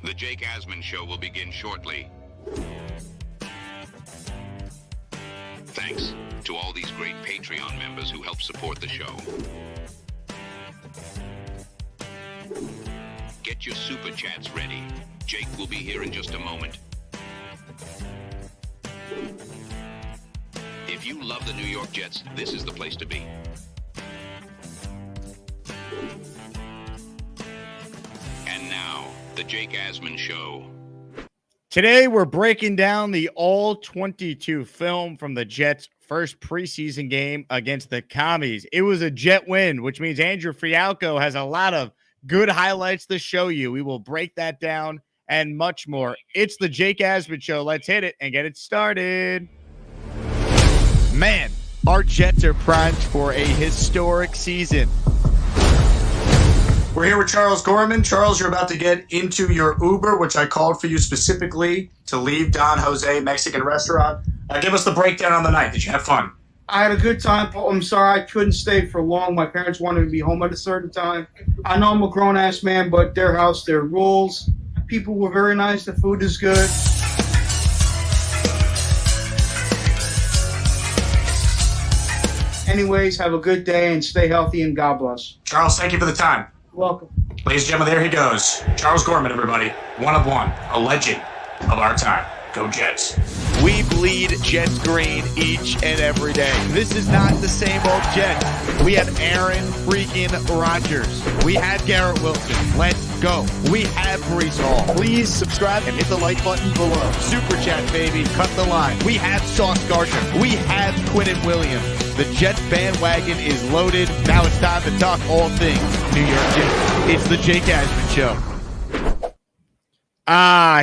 The Jake Asman Show will begin shortly. Thanks to all these great Patreon members who help support the show. Get your super chats ready. Jake will be here in just a moment. If you love the New York Jets, this is the place to be. And now, the Jake Asman Show. Today, we're breaking down the All-22 film from the Jets' first preseason game against the Commies. It was a Jet win, which means Andrew Fialkow has a lot of good highlights to show you. We will break that down and much more. It's the Jake Asman Show. Let's hit it and get it started. Man, our Jets are primed for a historic season. We're here with Charles Gorman. Charles, you're about to get into your Uber, which I called for you specifically to leave Don Jose Mexican restaurant. Give us the breakdown on the night. Did you have fun? I had a good time, Paul. I'm sorry I couldn't stay for long. My parents wanted me to be home at a certain time. I know I'm a grown-ass man, but their house, their rules. People were very nice. The food is good. Anyways, have a good day and stay healthy and God bless. Charles, thank you for the time. Welcome. Ladies and gentlemen, there he goes. Charles Gorman, everybody. One of one. A legend of our time. Go Jets. We bleed Jets green each and every day. This is not the same old Jets. We have Aaron freaking Rodgers. We have Garrett Wilson. Let's go. We have Breece Hall. Please subscribe and hit the like button below. Super chat, baby. Cut the line. We have Sauce Gardner. We have Quinnen Williams. The Jets bandwagon is loaded. Now it's time to talk all things New York Jets. It's the Jake Asman Show.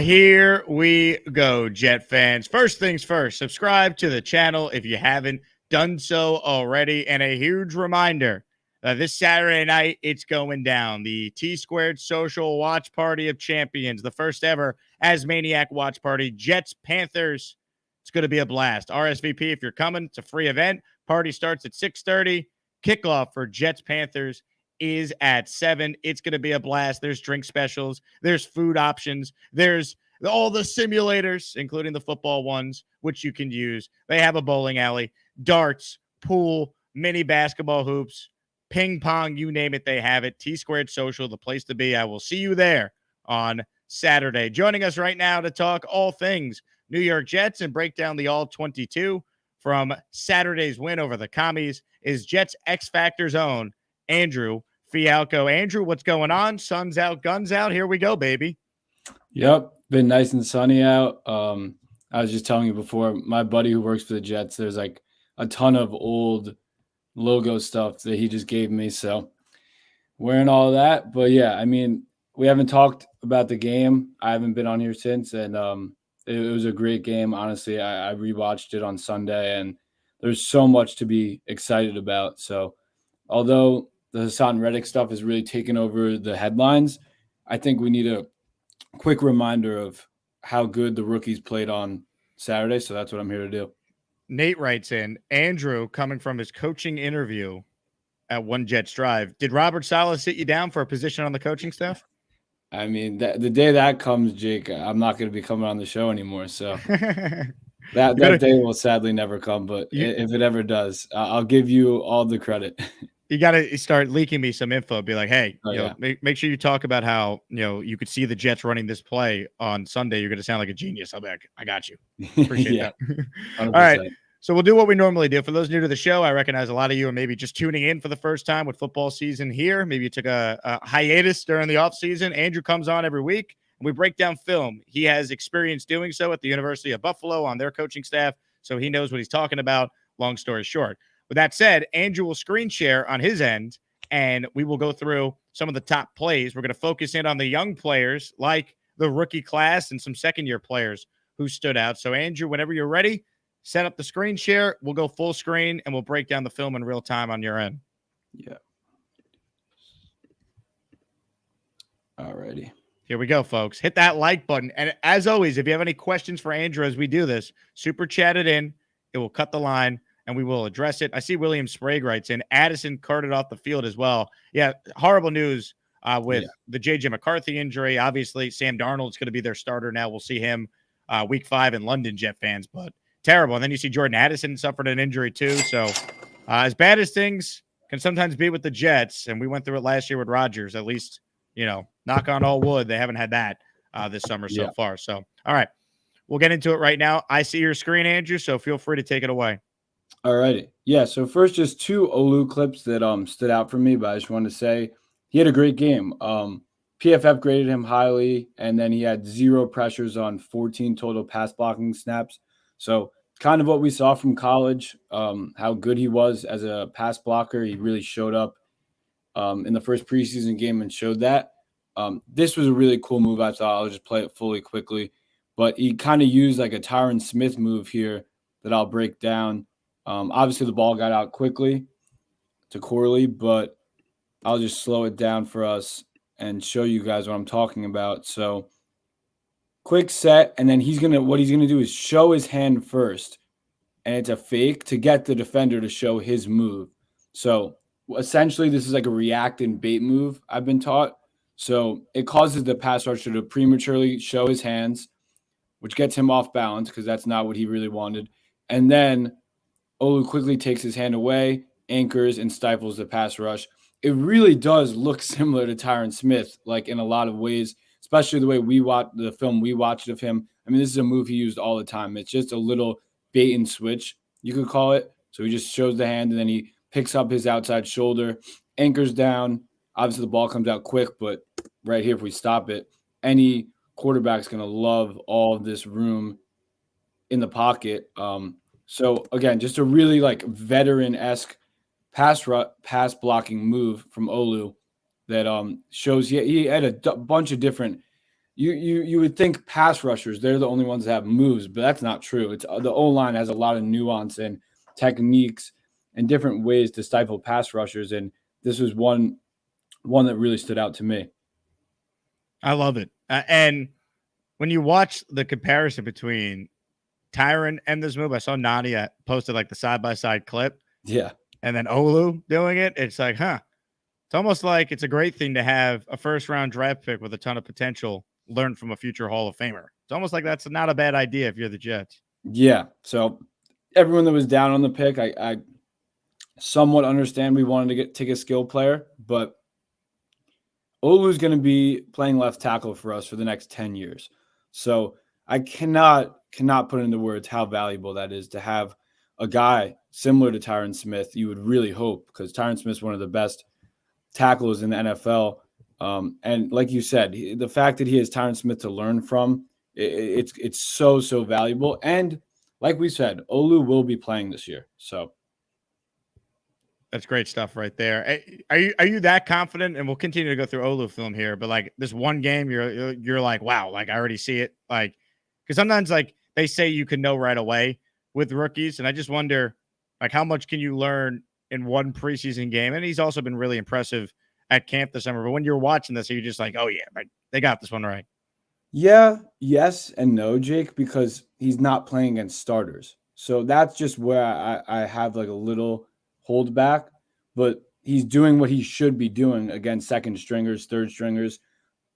Here we go, Jet fans. First things first, subscribe to the channel if you haven't done so already. And a huge reminder, this Saturday night, it's going down. The T-Squared Social Watch Party of Champions, the first ever Asmaniac Watch Party. Jets, Panthers. It's going to be a blast. RSVP if you're coming. It's a free event. Party starts at 6:30. Kickoff for Jets, Panthers is at 7. It's going to be a blast. There's drink specials. There's food options. There's all the simulators, including the football ones, which you can use. They have a bowling alley, darts, pool, mini basketball hoops, ping pong, you name it, they have it. T-Squared Social, the place to be. I will see you there on Saturday. Joining us right now to talk all things New York Jets and break down the All-22 from Saturday's win over the Commies is Jets X Factor's own Andrew Fialkow. Andrew, what's going on? Sun's out, guns out. Here we go, baby. Yep, been nice and sunny out. I was just telling you before, my buddy who works for the Jets, there's like a ton of old logo stuff that he just gave me. So wearing all that. But yeah, I mean, we haven't talked about the game. I haven't been on here since, and it was a great game. Honestly, I rewatched it on Sunday, and there's so much to be excited about. So although the Hassan Reddick stuff has really taken over the headlines, I think we need a quick reminder of how good the rookies played on Saturday. So that's what I'm here to do. Nate writes in, Andrew, coming from his coaching interview at One Jets Drive, did Robert Saleh sit you down for a position on the coaching staff? I mean, the day that comes, Jake, I'm not going to be coming on the show anymore. So that day will sadly never come. But if it ever does, I'll give you all the credit. You got to start leaking me some info. Be like, hey, make sure you talk about how, you could see the Jets running this play on Sunday. You're going to sound like a genius. I'll be like, I got you. Appreciate that. 100%. All right. So we'll do what we normally do. For those new to the show, I recognize a lot of you are maybe just tuning in for the first time with football season here. Maybe you took a hiatus during the offseason. Andrew comes on every week, and we break down film. He has experience doing so at the University of Buffalo on their coaching staff, so he knows what he's talking about, long story short. With that said, Andrew will screen share on his end, and we will go through some of the top plays. We're going to focus in on the young players, like the rookie class and some second-year players who stood out. So, Andrew, whenever you're ready, set up the screen share. We'll go full screen, and we'll break down the film in real time on your end. Yeah. All righty. Here we go, folks. Hit that like button. And as always, if you have any questions for Andrew as we do this, super chat it in. It will cut the line, and we will address it. I see William Sprague writes in, Addison carted off the field as well. Yeah, horrible news with the J.J. McCarthy injury. Obviously, Sam Darnold's going to be their starter now. We'll see him week 5 in London, Jet fans, but terrible. And then you see Jordan Addison suffered an injury too. So as bad as things can sometimes be with the Jets, and we went through it last year with Rodgers, at least, knock on all wood, they haven't had that this summer so far. So, all right, we'll get into it right now. I see your screen, Andrew, so feel free to take it away. All righty. Yeah, so first, just 2 Olu clips that stood out for me, but I just wanted to say he had a great game. PFF graded him highly, and then he had 0 pressures on 14 total pass blocking snaps. So kind of what we saw from college, how good he was as a pass blocker. He really showed up in the first preseason game and showed that. This was a really cool move, I thought. I'll just play it fully quickly. But he kind of used like a Tyron Smith move here that I'll break down. Obviously, the ball got out quickly to Corley, but I'll just slow it down for us and show you guys what I'm talking about. So quick set, and then what he's gonna do is show his hand first, and it's a fake to get the defender to show his move. So essentially, this is like a react and bait move, I've been taught. So it causes the pass rusher to prematurely show his hands, which gets him off balance because that's not what he really wanted. And then Olu quickly takes his hand away, anchors, and stifles the pass rush. It really does look similar to Tyron Smith, like in a lot of ways, especially the way we watched the film we watched of him. I mean, this is a move he used all the time. It's just a little bait and switch, you could call it. So he just shows the hand, and then he picks up his outside shoulder, anchors down. Obviously, the ball comes out quick, but right here, if we stop it, any quarterback's going to love all of this room in the pocket. So, again, just a really like veteran-esque pass blocking move from Olu that shows he had a bunch of different you would think pass rushers, they're the only ones that have moves, but that's not true. It's the O-line has a lot of nuance and techniques and different ways to stifle pass rushers, and this was one that really stood out to me. I love it. And when you watch the comparison between Tyron and this move, I saw Nadia posted like the side-by-side clip. Yeah. And then Olu doing it. It's like, it's almost like it's a great thing to have a first-round draft pick with a ton of potential learn from a future Hall of Famer. It's almost like that's not a bad idea if you're the Jets. Yeah. So everyone that was down on the pick, I somewhat understand we wanted to take a skill player, but Olu's going to be playing left tackle for us for the next 10 years. So I cannot put into words how valuable that is to have a guy similar to Tyron Smith. You would really hope, because Tyron Smith's one of the best tackles in the NFL. And like you said, the fact that he has Tyron Smith to learn from, it's so valuable. And like we said, Olu will be playing this year. So that's great stuff right there. Are you that confident? And we'll continue to go through Olu film here, but like this one game, you're like, wow, like I already see it. Like, because sometimes like they say you can know right away with rookies, and I just wonder like how much can you learn in one preseason game? And he's also been really impressive at camp this summer. But when you're watching this, you're just like, oh yeah, like, they got this one right. Yeah, yes and no, Jake, because he's not playing against starters. So that's just where I have like a little hold back, but he's doing what he should be doing against second stringers, third stringers.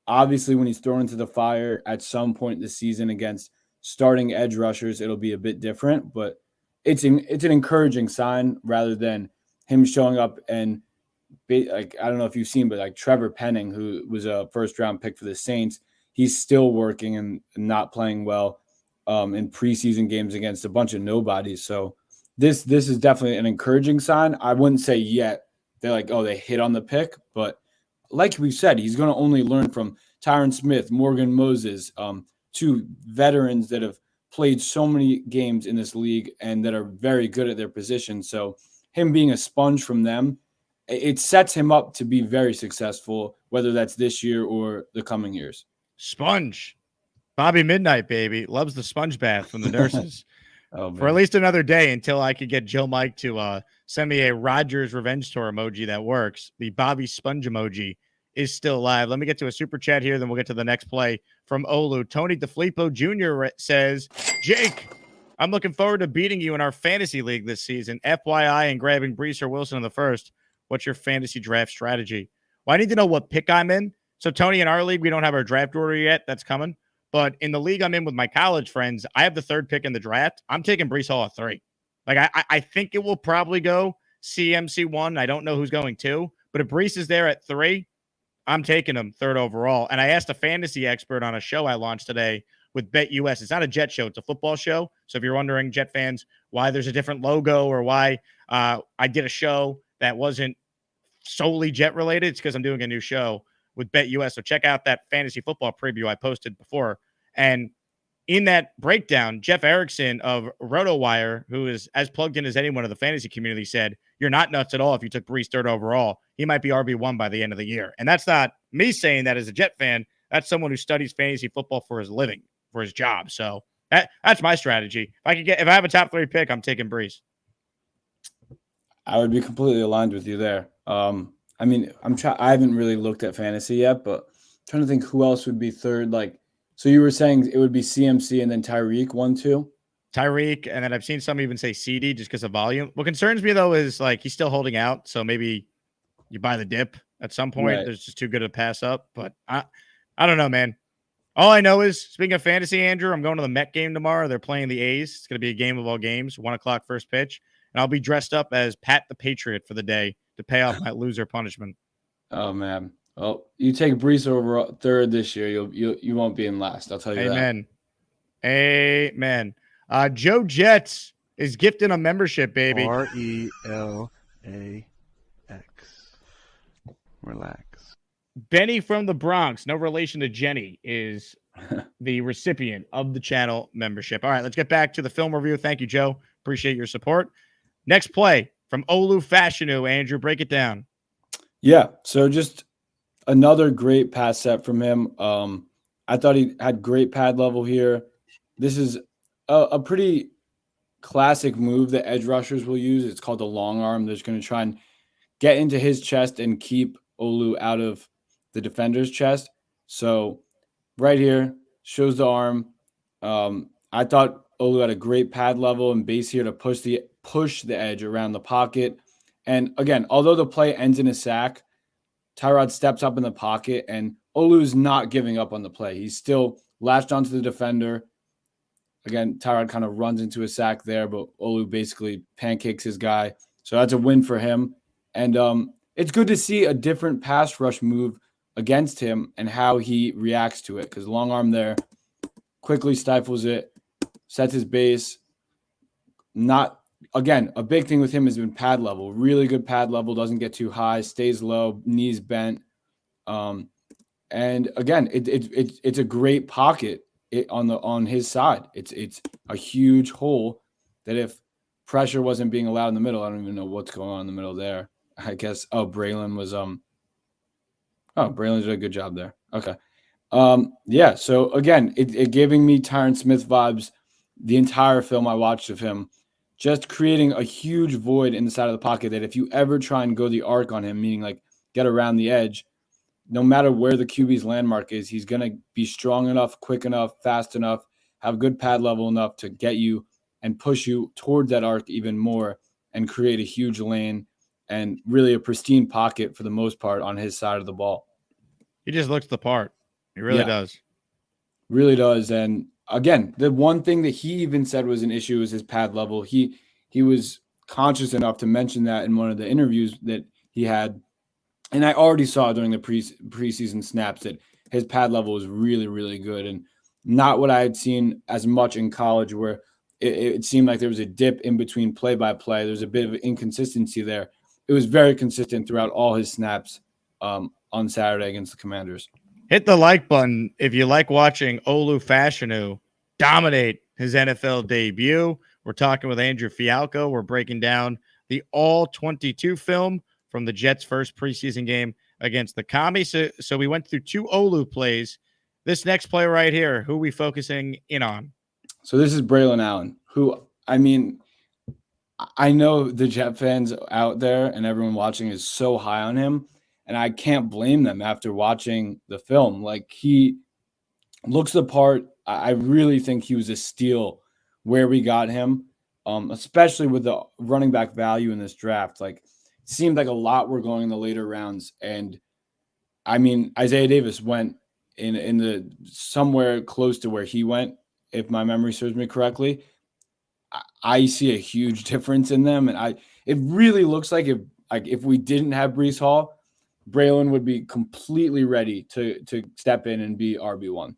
Obviously, when he's thrown into the fire at some point this season against starting edge rushers, it'll be a bit different, but it's an encouraging sign rather than him showing up and like, I don't know if you've seen, but like Trevor Penning, who was a first round pick for the Saints, he's still working and not playing well in preseason games against a bunch of nobodies. So this is definitely an encouraging sign. I wouldn't say yet they're like, oh, they hit on the pick, but like we said, he's going to only learn from Tyron Smith, Morgan Moses, 2 veterans that have played so many games in this league and that are very good at their position. So him being a sponge from them, it sets him up to be very successful, whether that's this year or the coming years. Sponge. Bobby Midnight, baby. Loves the sponge bath from the nurses. For at least another day until I could get Joe Mike to send me a Rodgers Revenge Tour emoji that works. The Bobby Sponge emoji is still live. Let me get to a super chat here, then we'll get to the next play from Olu. Tony DeFilippo Jr. says, Jake, I'm looking forward to beating you in our fantasy league this season. FYI and grabbing Brees or Wilson in the first. What's your fantasy draft strategy? Well, I need to know what pick I'm in. So Tony, in our league, we don't have our draft order yet. That's coming. But in the league I'm in with my college friends, I have the 3rd pick in the draft. I'm taking Breece Hall at 3. Like I think it will probably go CMC 1. I don't know who's going 2. But if Breece is there at 3, I'm taking him 3rd overall. And I asked a fantasy expert on a show I launched today with BetUS. It's not a Jet show. It's a football show. So if you're wondering, Jet fans, why there's a different logo or why I did a show that wasn't solely Jet related, it's because I'm doing a new show with BetUS. So check out that fantasy football preview I posted before. And in that breakdown, Jeff Erickson of RotoWire, who is as plugged in as anyone in the fantasy community, said, you're not nuts at all if you took Breece 3rd overall. He might be RB1 by the end of the year. And that's not me saying that as a Jet fan. That's someone who studies fantasy football for his living, for his job. So that's my strategy. If I have a top 3 pick, I'm taking Breece. I would be completely aligned with you there. I mean, I haven't really looked at fantasy yet, but I'm trying to think who else would be 3rd. Like, so you were saying it would be CMC and then Tyreek 1, 2? Tyreek, and then I've seen some even say CD just because of volume. What concerns me, though, is like he's still holding out, so maybe you buy the dip at some point. Right. There's just too good to pass up, but I don't know, man. All I know is, speaking of fantasy, Andrew, I'm going to the Met game tomorrow. They're playing the A's. It's going to be a game of all games, 1 o'clock first pitch, and I'll be dressed up as Pat the Patriot for the day to pay off my loser punishment. Oh, man. Well, you take Breece over 3rd this year, you won't be in last. I'll tell you that. Amen. Joe Jets is gifting a membership, baby. RELAX. Relax. Benny from the Bronx, no relation to Jenny, is the recipient of the channel membership. All right, let's get back to the film review. Thank you, Joe. Appreciate your support. Next play from Olu-Fashanu. Andrew, break it down. Yeah, so just another great pass set from him. I thought he had great pad level here. This is a pretty classic move that edge rushers will use. It's called the long arm. They're just going to try and get into his chest and keep Olu out of the defender's chest. So right here shows the arm. I thought Olu had a great pad level and base here to push the edge around the pocket. And again, although the play ends in a sack, Tyrod steps up in the pocket and Olu's not giving up on the play. He's still latched onto the defender. Again, Tyrod kind of runs into a sack there, but Olu basically pancakes his guy. So that's a win for him. And it's good to see a different pass rush move against him and how he reacts to it, because long arm there quickly stifles it, sets his base. Again, a big thing with him has been pad level. Really good pad level, doesn't get too high, stays low, knees bent. And again, it's a great pocket on his side. It's a huge hole that if pressure wasn't being allowed in the middle, I don't even know what's going on in the middle there. I guess Braylon was Braylon did a good job there. Okay. Yeah, so again, it giving me Tyron Smith vibes the entire film I watched of him, just creating a huge void in the side of the pocket that if you ever try and go the arc on him, meaning like get around the edge, no matter where the QB's landmark is, he's going to be strong enough, quick enough, fast enough, have good pad level enough to get you and push you toward that arc even more and create a huge lane and really a pristine pocket for the most part on his side of the ball. He just looks the part. He really does. Really does. And again, the one thing that he even said was an issue is his pad level. He was conscious enough to mention that in one of the interviews that he had. And I already saw during the preseason snaps that his pad level was really, really good and not what I had seen as much in college where it seemed like there was a dip in between play-by-play. There's a bit of inconsistency there. It was very consistent throughout all his snaps on Saturday against the Commanders. Hit the like button if you like watching Olu-Fashanu dominate his NFL debut. We're talking with Andrew Fialkow. We're breaking down the All-22 film from the Jets' first preseason game against the Commies. So we went through 2 Olu plays. This next play right here, who are we focusing in on? So this is Braylon Allen, who, I mean, I know the Jet fans out there and everyone watching is so high on him, and I can't blame them after watching the film. Like, he looks the part. I really think he was a steal where we got him, especially with the running back value in this draft. Like, it seemed like a lot were going in the later rounds, and I mean, Isaiah Davis went in the somewhere close to where he went, if my memory serves me correctly. I see a huge difference in them, and it really looks like if we didn't have Breece Hall, Braylon would be completely ready to step in and be RB1.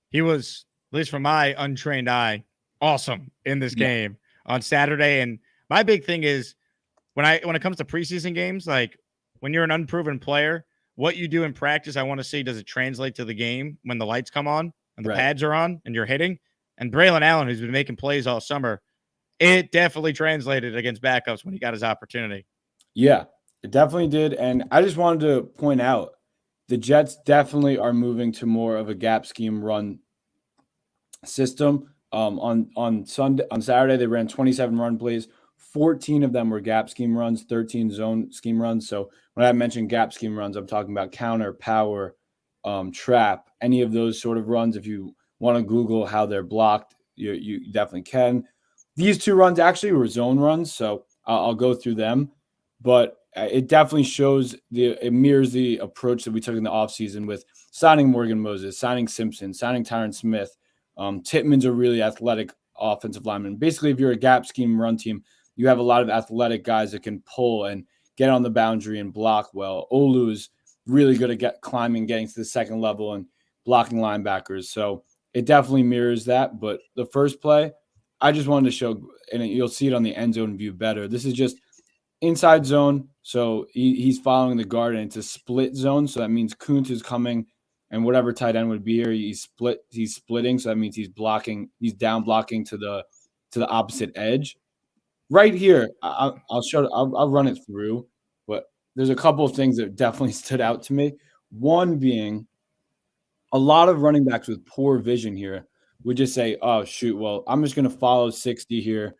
He was, at least from my untrained eye, awesome in this game on Saturday. And my big thing is when it comes to preseason games, like when you're an unproven player, what you do in practice, I want to see, does it translate to the game when the lights come on and the pads are on and you're hitting? And Braylon Allen, who's been making plays all summer, it definitely translated against backups when he got his opportunity. Yeah, it definitely did. And I just wanted to point out the Jets definitely are moving to more of a gap scheme run system. On Saturday, they ran 27 run plays. 14 of them were gap scheme runs, 13 zone scheme runs. So when I mentioned gap scheme runs, I'm talking about counter, power, trap, any of those sort of runs. If you want to Google how they're blocked, you definitely can. These two runs actually were zone runs, so I'll go through them. But it definitely shows it mirrors the approach that we took in the offseason with signing Morgan Moses, signing Simpson, signing Tyron Smith. Tittman's a really athletic offensive lineman. Basically, if you're a gap scheme run team, you have a lot of athletic guys that can pull and get on the boundary and block well. Olu's really good at climbing, getting to the second level and blocking linebackers. So it definitely mirrors that. But the first play, I just wanted to show, and you'll see it on the end zone view better. This is just inside zone. So he's following the guard, and it's a split zone. So that means Kuntz is coming, and whatever tight end would be here, he's splitting. So that means he's down blocking to the opposite edge. Right here, I'll run it through, but there's a couple of things that definitely stood out to me. One being a lot of running backs with poor vision here would just say, oh, shoot, well, I'm just going to follow 60 here.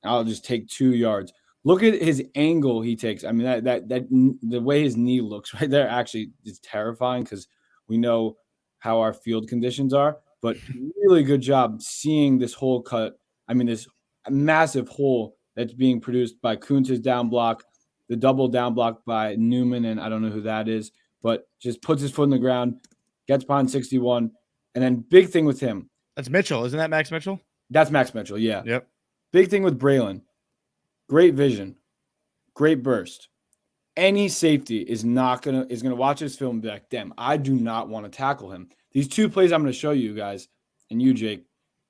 I'll just take 2 yards. Look at his angle he takes. I mean, that the way his knee looks right there actually is terrifying because we know how our field conditions are. But really good job seeing this hole cut. I mean, this massive hole that's being produced by Kuntz's down block, the double down block by Newman, and I don't know who that is, but just puts his foot in the ground, gets behind 61, and then big thing with him. That's Mitchell. Isn't that Max Mitchell? That's Max Mitchell, yeah. Yep. Big thing with Braylon. Great vision, great burst. Any safety is gonna watch this film and be like, damn, I do not want to tackle him. These 2 plays I'm going to show you guys, and you, Jake,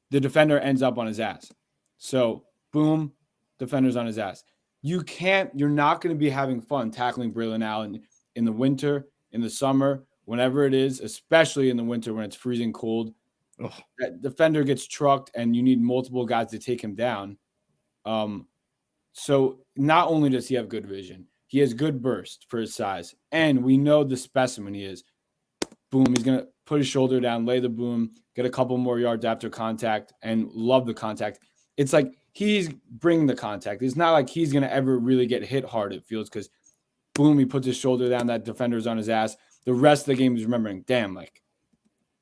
the defender ends up on his ass. So, boom, defender's on his ass. You're not going to be having fun tackling Braylon Allen in the winter, in the summer, whenever it is, especially in the winter when it's freezing cold. Ugh. That defender gets trucked, and you need multiple guys to take him down. So not only does he have good vision, he has good burst for his size, and we know the specimen he is. Boom, he's going to put his shoulder down, lay the boom, get a couple more yards after contact, and love the contact. It's like he's bringing the contact. It's not like he's going to ever really get hit hard, it feels, because boom, he puts his shoulder down, that defender's on his ass. The rest of the game is remembering, damn, like,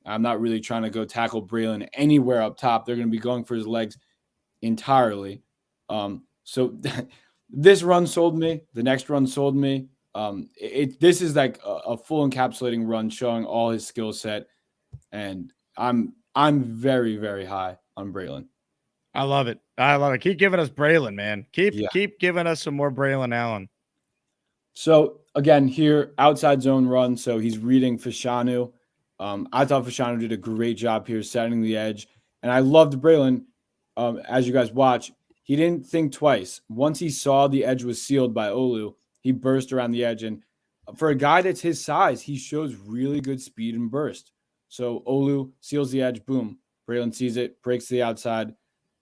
I'm not really trying to go tackle Braylon anywhere up top. They're going to be going for his legs entirely. So this run sold me. The next run sold me. This is like a full encapsulating run showing all his skill set, and I'm very, very high on Braylon. I love it. Keep giving us Braylon, man. Keep giving us some more Braylon Allen. So again, here outside zone run. So he's reading Fashanu. I thought Fashanu did a great job here setting the edge, and I loved Braylon. As you guys watch, he didn't think twice. Once he saw the edge was sealed by Olu, he burst around the edge. And for a guy that's his size, he shows really good speed and burst. So Olu seals the edge. Boom. Braylon sees it, breaks to the outside,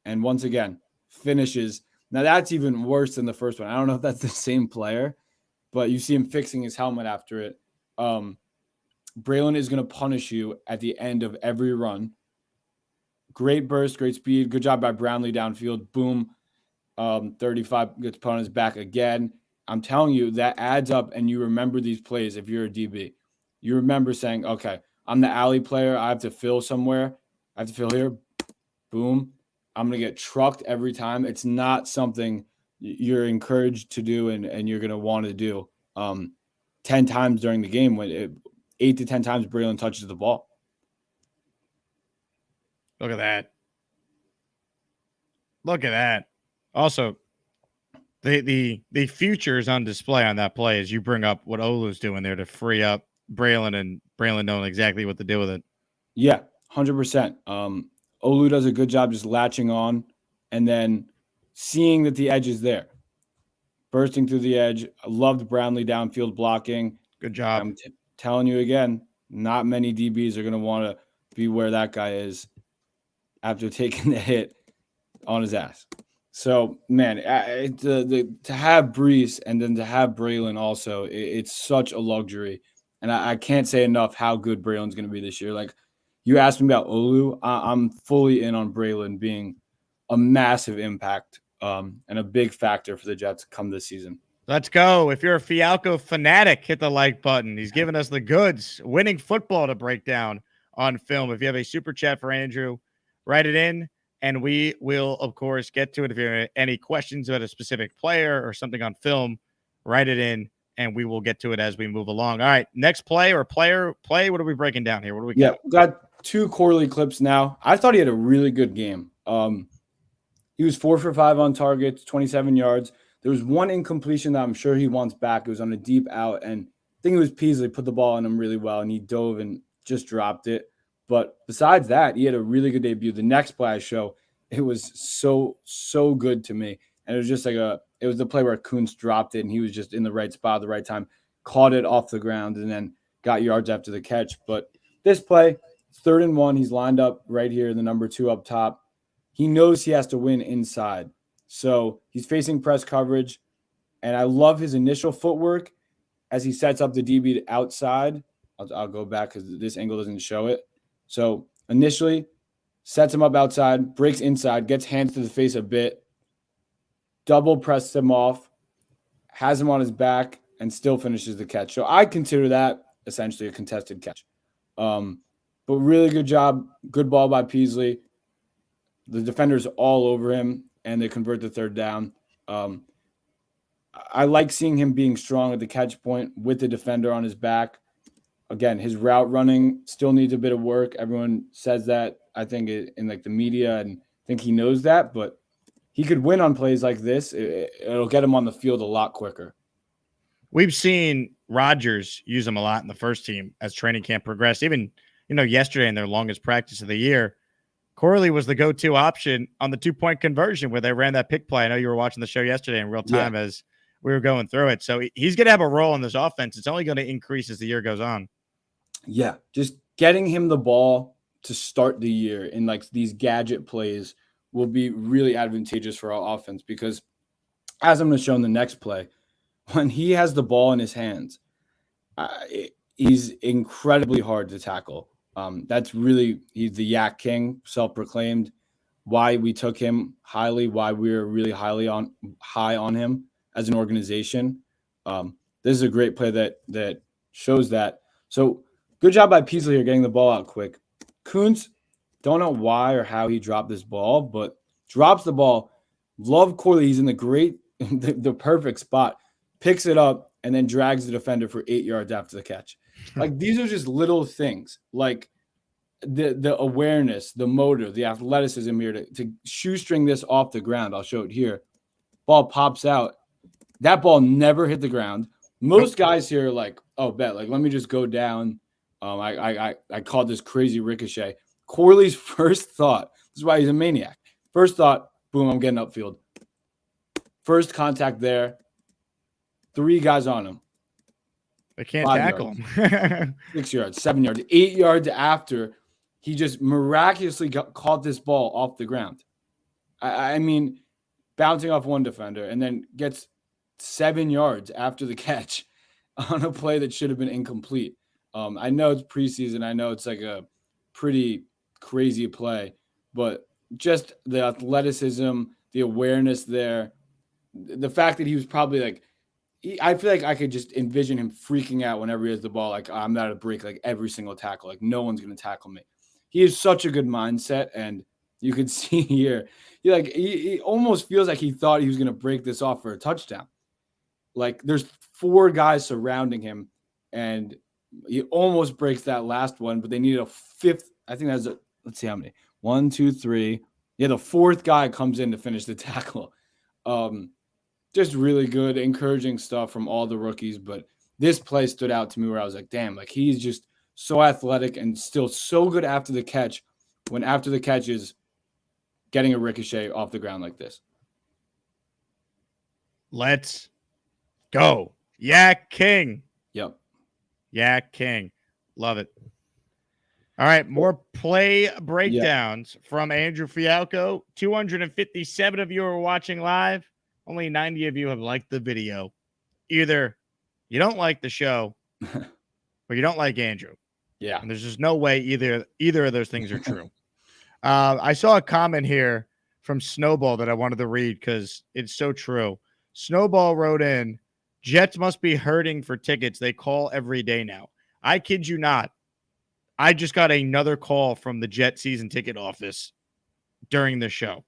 and once again, finishes. Now, that's even worse than the first one. I don't know if that's the same player, but you see him fixing his helmet after it. Braylon is going to punish you at the end of every run. Great burst, great speed. Good job by Brownlee downfield. Boom. 35 gets put on his back again. I'm telling you, that adds up, and you remember these plays if you're a DB. You remember saying, okay, I'm the alley player. I have to fill somewhere. I have to fill here. Boom. I'm going to get trucked every time. It's not something you're encouraged to do and you're going to want to do. 10 times during the game, 8 to 10 times Braylon touches the ball. Look at that. Look at that. Also, the future is on display on that play as you bring up what Olu's doing there to free up Braylon, and Braylon knowing exactly what to do with it. Yeah, 100%. Olu does a good job just latching on and then seeing that the edge is there. Bursting through the edge. I loved Brownlee downfield blocking. Good job. I'm telling you again, not many DBs are going to want to be where that guy is after taking the hit on his ass. So, man, to have Brees and then to have Braylon also, it's such a luxury. And I can't say enough how good Braylon's going to be this year. Like, you asked me about Olu, I'm fully in on Braylon being a massive impact and a big factor for the Jets come this season. Let's go. If you're a Fialkow fanatic, hit the like button. He's giving us the goods, winning football to break down on film. If you have a super chat for Andrew, write it in, and we will, of course, get to it. If you have any questions about a specific player or something on film, write it in, and we will get to it as we move along. All right, next play or player play. What are we breaking down here? What do we got? Yeah, we got 2 quarterly clips now. I thought he had a really good game. He was 4 for 5 on targets, 27 yards. There was one incompletion that I'm sure he wants back. It was on a deep out, and I think it was Peasley put the ball on him really well, and he dove and just dropped it. But besides that, he had a really good debut. The next play I show, it was so good to me. And it was just like it was the play where Kuntz dropped it, and he was just in the right spot at the right time, caught it off the ground, and then got yards after the catch. But this play, 3rd and 1, he's lined up right here, the number 2 up top. He knows he has to win inside. So he's facing press coverage, and I love his initial footwork as he sets up the DB to outside. I'll go back because this angle doesn't show it. So initially, sets him up outside, breaks inside, gets hands to the face a bit, double presses him off, has him on his back, and still finishes the catch. So I consider that essentially a contested catch. But really good job, good ball by Peasley. The defender's all over him, and they convert the 3rd down. I like seeing him being strong at the catch point with the defender on his back. Again, his route running still needs a bit of work. Everyone says that, I think, in like the media, and I think he knows that, but he could win on plays like this. It'll get him on the field a lot quicker. We've seen Rodgers use him a lot in the first team as training camp progressed. Even, yesterday in their longest practice of the year, Corley was the go-to option on the 2-point conversion where they ran that pick play. I know you were watching the show yesterday in real time as we were going through it. So he's going to have a role in this offense. It's only going to increase as the year goes on. Yeah, just getting him the ball to start the year in like these gadget plays will be really advantageous for our offense because, as I'm going to show in the next play, when he has the ball in his hands, he's incredibly hard to tackle. He's the Yak King, self-proclaimed. Why we took him highly, why we're really high on him as an organization. This is a great play that shows that. So good job by Peasley here getting the ball out quick. Kuntz, don't know why or how he dropped this ball, but drops the ball. Love Corley. He's in the perfect spot. Picks it up and then drags the defender for 8 yards after the catch. Like, these are just little things. Like the awareness, the motor, the athleticism here to shoestring this off the ground. I'll show it here. Ball pops out. That ball never hit the ground. Most guys here are like, oh, bet. Like, let me just go down. I caught this crazy ricochet. Corley's first thought, this is why he's a maniac. First thought, boom, I'm getting upfield. First contact there. 3 guys on him. They can't tackle him. 6 yards, 7 yards, 8 yards after he just miraculously caught this ball off the ground. I mean, bouncing off one defender and then gets 7 yards after the catch on a play that should have been incomplete. I know it's preseason. I know it's like a pretty crazy play, but just the athleticism, the awareness there, the fact that he was probably like, I feel like I could just envision him freaking out whenever he has the ball. Like, I'm not a break, like every single tackle. Like, no one's going to tackle me. He has such a good mindset. And you could see here, he almost feels like he thought he was going to break this off for a touchdown. Like there's 4 guys surrounding him, and he almost breaks that last one, but they needed a 5th. I think that's let's see how many. 1, 2, 3. Yeah, the 4th guy comes in to finish the tackle. Just really good, encouraging stuff from all the rookies. But this play stood out to me where I was like, damn, like he's just so athletic and still so good after the catch, when after the catch is getting a ricochet off the ground like this. Let's go. Yak King. Yep. Yak King. Love it. All right, more play breakdowns from Andrew Fialkow. 257 of you are watching live. Only 90 of you have liked the video. Either you don't like the show or you don't like Andrew. Yeah. And there's just no way either of those things are true. I saw a comment here from Snowball that I wanted to read because it's so true. Snowball wrote in, Jets must be hurting for tickets. They call every day now. I kid you not. I just got another call from the Jet season ticket office during the show.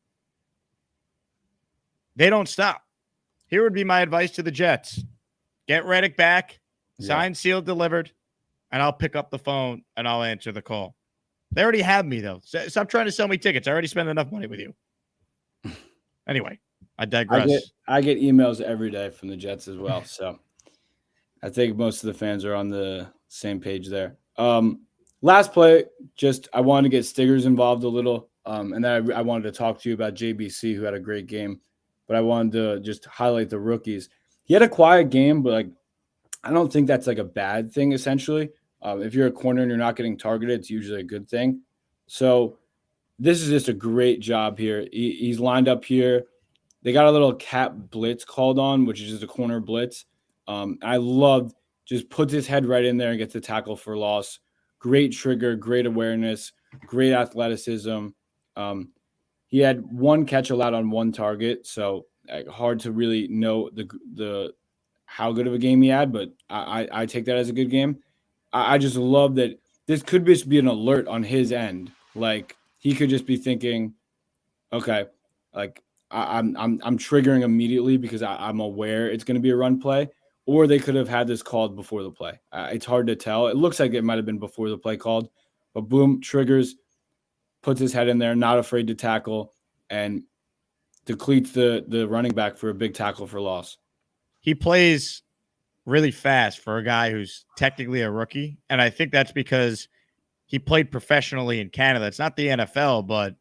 They don't stop. Here would be my advice to the Jets. Get Reddick back, signed, sealed, delivered, and I'll pick up the phone and I'll answer the call. They already have me, though. Stop trying to sell me tickets. I already spent enough money with you. Anyway, I digress. I get emails every day from the Jets as well. So I think most of the fans are on the same page there. Last play, I wanted to get Stiggers involved a little. And then I wanted to talk to you about JBC, who had a great game. But I wanted to just highlight the rookies. He had a quiet game, but I don't think that's like a bad thing, essentially. If you're a corner and you're not getting targeted, it's usually a good thing. So this is just a great job here. He's lined up here. They got a little cap blitz called on, which is just a corner blitz. I loved just puts his head right in there and gets the tackle for loss. Great trigger, great awareness, great athleticism. He had 1 catch allowed on 1 target, so hard to really know the how good of a game he had, but I take that as a good game. I just love that this could just be an alert on his end. Like he could just be thinking, okay, like I'm triggering immediately because I'm aware it's going to be a run play, or they could have had this called before the play. It's hard to tell. It looks like it might have been before the play called, but boom, triggers, puts his head in there, not afraid to tackle, and depletes the running back for a big tackle for loss. He plays really fast for a guy who's technically a rookie, and I think that's because he played professionally in Canada. It's not the NFL, but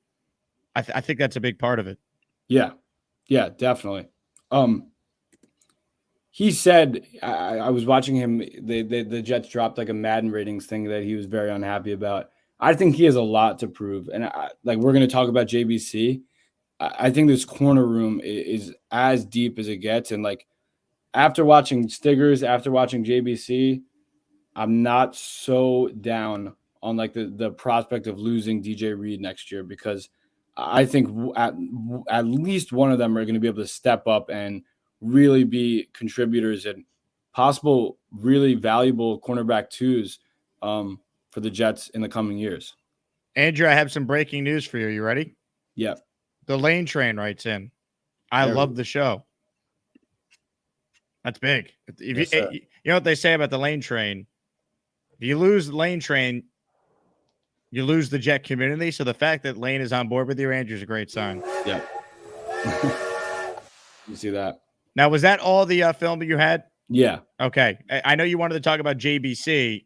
I think that's a big part of it. Yeah, definitely. He said, I was watching him, the Jets dropped like a Madden ratings thing that he was very unhappy about. I think he has a lot to prove. And we're going to talk about JBC. I think this corner room is as deep as it gets. And after watching Stiggers, after watching JBC, I'm not so down on the prospect of losing DJ Reed next year, because I think at least one of them are going to be able to step up and really be contributors and possible really valuable cornerback twos for the Jets in the coming years. Andrew, I have some breaking news for you. You ready? Yeah. The Lane Train writes in, I love the show. That's big. You know what they say about the Lane Train? If you lose the Lane Train, you lose the Jet community. So the fact that Lane is on board with you, Andrew, is a great sign. Yeah. You see that. Now, was that all the film that you had? Yeah. Okay. I know you wanted to talk about JBC.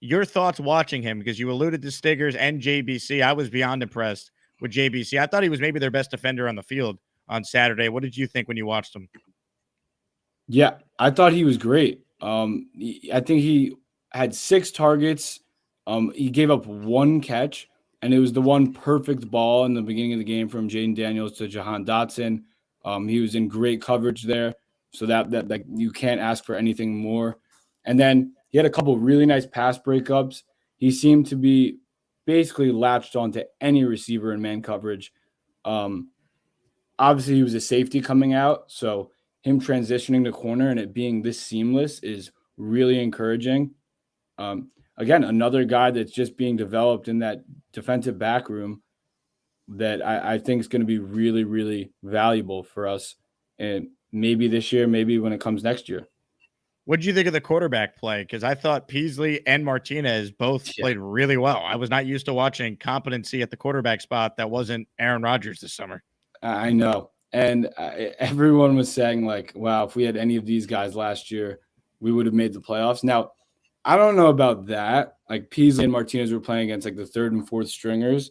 Your thoughts watching him, because you alluded to Stiggers and JBC. I was beyond impressed with JBC. I thought he was maybe their best defender on the field on Saturday. What did you think when you watched him? Yeah, I thought he was great. I think he had 6 targets. He gave up 1 catch, and it was the one perfect ball in the beginning of the game from Jaden Daniels to Jahan Dotson. He was in great coverage there, so that you can't ask for anything more. And then he had a couple really nice pass breakups. He seemed to be basically latched onto any receiver in man coverage. Obviously, he was a safety coming out, so him transitioning to corner and it being this seamless is really encouraging. Again, another guy that's just being developed in that defensive back room that I think is going to be really, really valuable for us in maybe this year, maybe when it comes next year. What did you think of the quarterback play? Because I thought Peasley and Martinez both played really well. I was not used to watching competency at the quarterback spot that wasn't Aaron Rodgers this summer. I know. And everyone was saying, like, wow, if we had any of these guys last year, we would have made the playoffs. Now, I don't know about that. Like, Peasley and Martinez were playing against, like, the third and fourth stringers.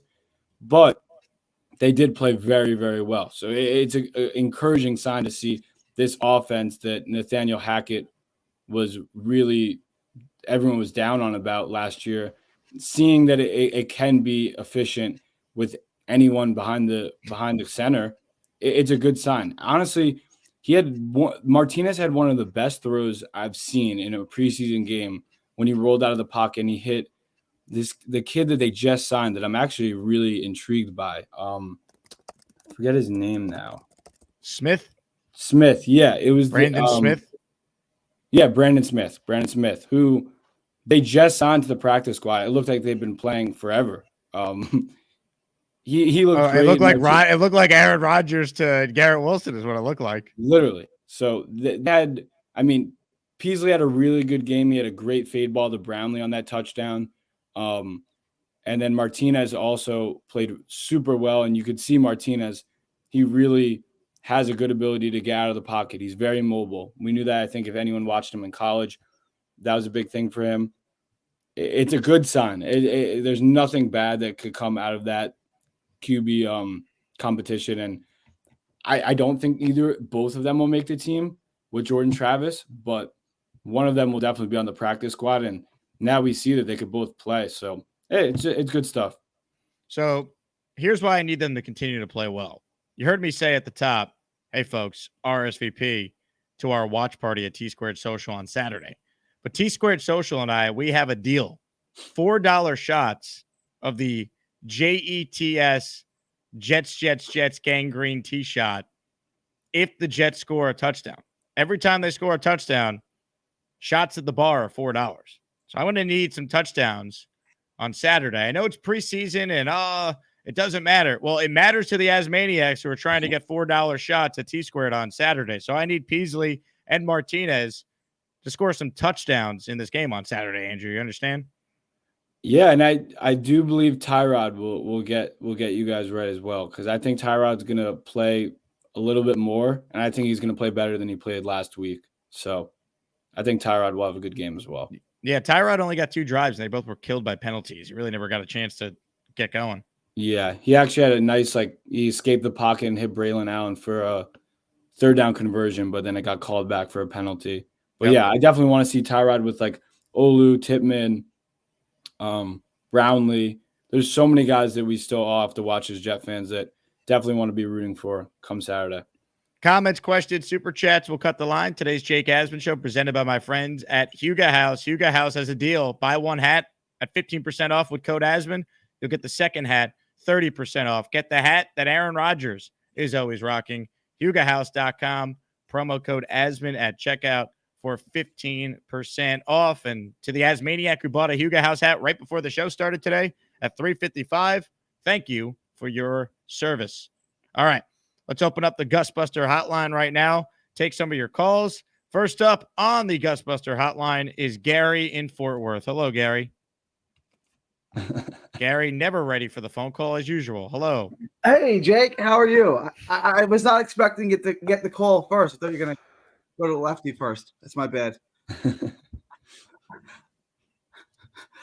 But they did play very, very well. So it's an encouraging sign to see this offense that Nathaniel Hackett was really – everyone was down on about last year, seeing that it can be efficient with anyone behind the center. It's a good sign. Honestly, Martinez had one of the best throws I've seen in a preseason game when he rolled out of the pocket and he hit the kid that they just signed that I'm actually really intrigued by. Forget his name now. Smith, yeah, it was Brandon Smith. Yeah, Brandon Smith, who they just signed to the practice squad. It looked like they've been playing forever. He looked great. It looked like Aaron Rodgers to Garrett Wilson is what it looked like. Literally. So Peasley had a really good game. He had a great fade ball to Brownlee on that touchdown. And then Martinez also played super well. And you could see Martinez, he really has a good ability to get out of the pocket. He's very mobile. We knew that, I think, if anyone watched him in college, that was a big thing for him. It's a good sign. There's nothing bad that could come out of that QB competition. And I don't think both of them will make the team with Jordan Travis, but one of them will definitely be on the practice squad. And now we see that they could both play. So hey, it's good stuff. So here's why I need them to continue to play well. You heard me say at the top, hey folks, RSVP to our watch party at T Squared Social on Saturday. But T Squared Social and we have a deal. $4 shots of the JETS Jets gangrene tee shot if the Jets score a touchdown. Every time they score a touchdown, shots at the bar are $4. So I'm going to need some touchdowns on Saturday. I know it's preseason and it doesn't matter. Well, it matters to the Asmaniacs who are trying to get $4 shots at T Squared on Saturday. So I need Peasley and Martinez to score some touchdowns in this game on Saturday, Andrew. You understand? Yeah, and I do believe Tyrod will get you guys right as well, because I think Tyrod's going to play a little bit more, and I think he's going to play better than he played last week. So I think Tyrod will have a good game as well. Yeah, Tyrod only got 2 drives, and they both were killed by penalties. He really never got a chance to get going. Yeah, he actually had a nice, he escaped the pocket and hit Braylon Allen for a third down conversion, but then it got called back for a penalty. But yeah, I definitely want to see Tyrod with Olu, Tippmann, Brownlee. There's so many guys that we still all have to watch as Jet fans that definitely want to be rooting for come Saturday. Comments, questions, super chats. We'll cut the line. Today's Jake Asman Show presented by my friends at Huga House. Huga House has a deal. Buy one hat at 15% off with code Asman. You'll get the second hat 30% off. Get the hat that Aaron Rodgers is always rocking. HugaHouse.com. Promo code Asman at checkout for 15% off. And to the Asmaniac who bought a Huga House hat right before the show started today at $3.55, thank you for your service. All right, let's open up the Gusbuster hotline right now. Take some of your calls. First up on the Gusbuster hotline is Gary in Fort Worth. Hello, Gary. Gary, never ready for the phone call as usual. Hello. Hey, Jake. How are you? I was not expecting it to get the call first. I thought you were going to go to the lefty first. That's my bad.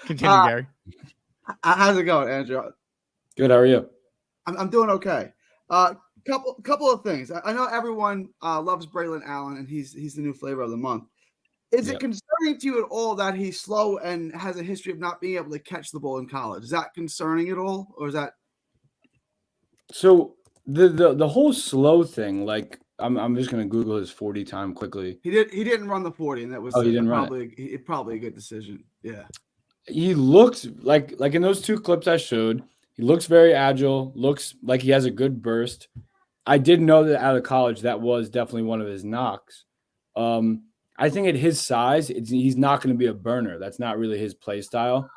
Continue, Gary. How's it going, Andrew? Good. How are you? I'm doing okay. Couple of things. I know everyone loves Braylon Allen, and he's the new flavor of the month. Is it concerning to you at all that he's slow and has a history of not being able to catch the ball in college? Is that concerning at all, or is that? So the whole slow thing, I'm just gonna Google his 40 time quickly. He didn't run the 40, and that was he didn't probably a good decision. Yeah. He looks like in those 2 clips I showed, he looks very agile, looks like he has a good burst. I did know that out of college that was definitely one of his knocks. I think at his size, he's not going to be a burner. That's not really his play style.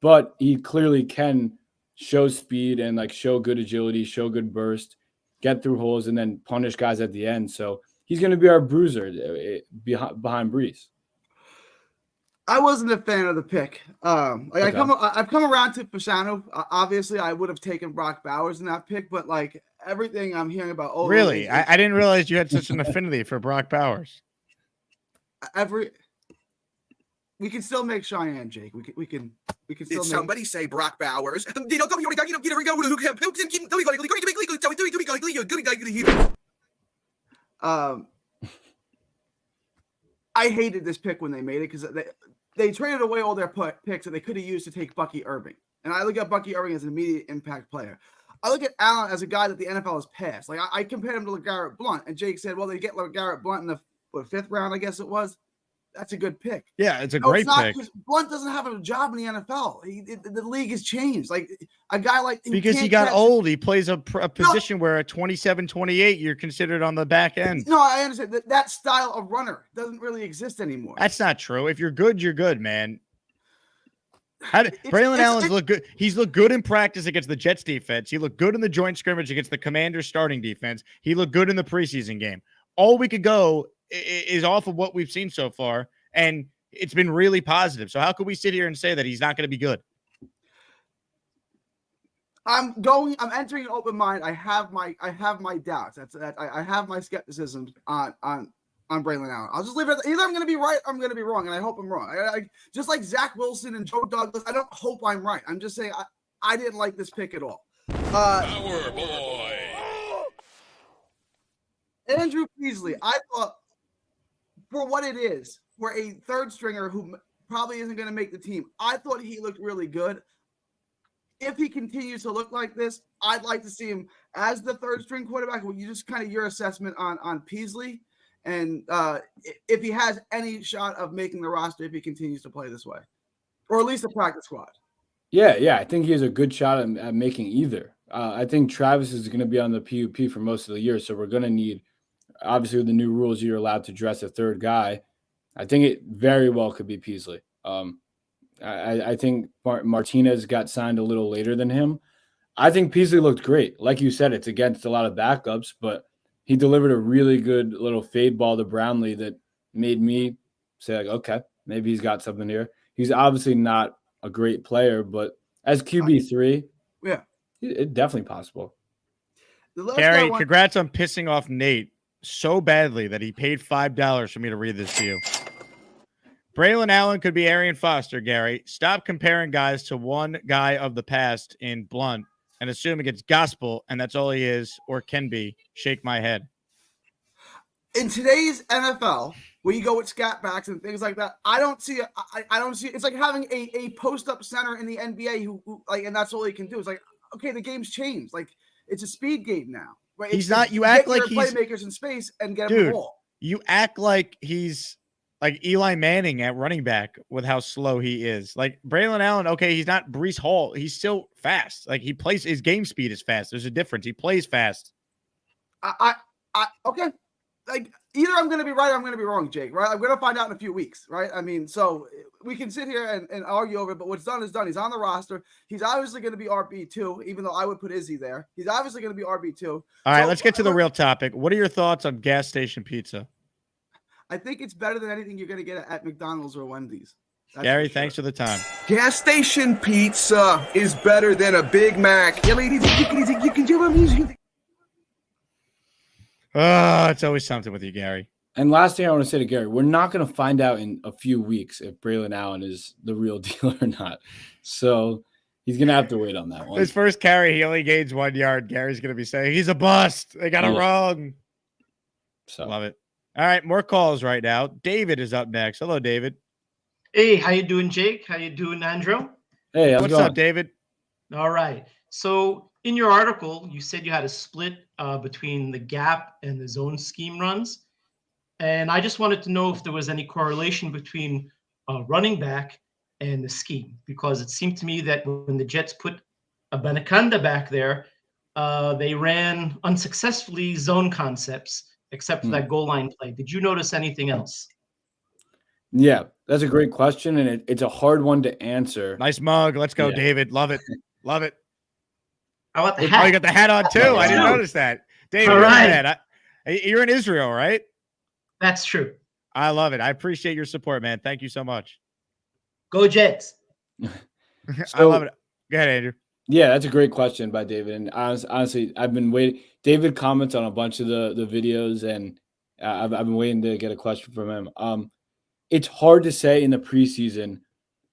But he clearly can show speed and show good agility, show good burst, get through holes, and then punish guys at the end. So he's going to be our bruiser behind Brees. I wasn't a fan of the pick. Okay. I've come around to Fasano. Obviously, I would have taken Brock Bowers in that pick, but like everything I'm hearing about, Really, I didn't realize you had such an affinity for Brock Bowers. We can still make Cheyenne, Jake. We can still Did somebody say Brock Bowers? I hated this pick when they made it because they traded away all their picks that they could have used to take Bucky Irving. And I look at Bucky Irving as an immediate impact player. I look at Allen as a guy that the NFL has passed. Like I compared him to LeGarrette Blount, and Jake said, well, they get LeGarrette Blount in the fifth round, I guess it was. That's a good pick. Yeah, it's a great pick. Blount doesn't have a job in the NFL. The league has changed. Like a guy like because he got old. He plays a position where at 27, 28, you're considered on the back end. No, I understand that style of runner doesn't really exist anymore. That's not true. If you're good, you're good, man. Braylon Allen's looked good. He's looked good in practice against the Jets defense. He looked good in the joint scrimmage against the Commanders starting defense. He looked good in the preseason game. All we could go is off of what we've seen so far, and it's been really positive. So how could we sit here and say that he's not going to be good? I'm entering an open mind. I have my doubts. I have my skepticism on Braylon Allen. I'll just leave it at either I'm going to be right or I'm going to be wrong, and I hope I'm wrong. I just like Zach Wilson and Joe Douglas, I don't hope I'm right. I'm just saying I didn't like this pick at all. Power boy. Andrew Peasley, I thought for what it is, for a third stringer who probably isn't going to make the team, I thought he looked really good. If he continues to look like this, I'd like to see him as the third string quarterback. Well, you just kind of your assessment on Peasley, and if he has any shot of making the roster if he continues to play this way, or at least a practice squad. Yeah, I think he has a good shot at making either. I think Travis is going to be on the PUP for most of the year, so we're going to need, obviously with the new rules, you're allowed to dress a third guy. I think it very well could be Peasley. I think Martinez got signed a little later than him. I think Peasley looked great. Like you said, it's against a lot of backups, but he delivered a really good little fade ball to Brownlee that made me say, like, okay, maybe he's got something here. He's obviously not a great player, but as QB3, yeah, it's definitely possible. Gary, congrats on pissing off Nate so badly that he paid $5 for me to read this to you. Braylon Allen could be Arian Foster, Gary. Stop comparing guys to one guy of the past in Blunt and assuming it's gospel and that's all he is or can be. Shake my head. In today's NFL, where you go with scat backs and things like that, I don't see. It's like having a post-up center in the NBA who like, and that's all he can do. It's like, okay, the game's changed. Like it's a speed game now. Right? He's not. You act like he's playmakers in space and get him the ball. You act like he's like Eli Manning at running back with how slow he is. Like Braylon Allen, okay, he's not Breece Hall. He's still fast. Like he plays. His game speed is fast. There's a difference. He plays fast. Okay. Like either I'm going to be right or I'm going to be wrong, Jake, right? I'm going to find out in a few weeks, right? I mean, so we can sit here and argue over it, but what's done is done. He's on the roster. He's obviously going to be RB2, even though I would put Izzy there. He's obviously going to be RB2. All right, let's get to the real topic. What are your thoughts on gas station pizza? I think it's better than anything you're going to get at McDonald's or Wendy's. Gary, thanks for the time. Gas station pizza is better than a Big Mac. It's always something with you, Gary. And last thing I want to say to Gary, we're not going to find out in a few weeks if Braylon Allen is the real deal or not. So he's going to have to wait on that one. His first carry, he only gains 1 yard. Gary's going to be saying, he's a bust. They got it wrong. So love it. All right, more calls right now. David is up next. Hello, David. Hey, how you doing, Jake? How you doing, Andrew? Hey, what's up, David? All right. So in your article, you said you had a split between the gap and the zone scheme runs. And I just wanted to know if there was any correlation between running back and the scheme, because it seemed to me that when the Jets put a Benekanda back there, they ran unsuccessfully zone concepts, except for that goal line play. Did you notice anything else? Yeah, that's a great question, and it's a hard one to answer. Nice mug. Let's go, David. Love it. Love it. How about the hat? Oh, you got the hat on, too. I didn't notice that. David, all right. You're in Israel, right? That's true. I love it. I appreciate your support, man. Thank you so much. Go Jets. I love it. Go ahead, Andrew. Yeah, that's a great question by David. And honestly, I've been waiting. David comments on a bunch of the videos, and I've been waiting to get a question from him. It's hard to say in the preseason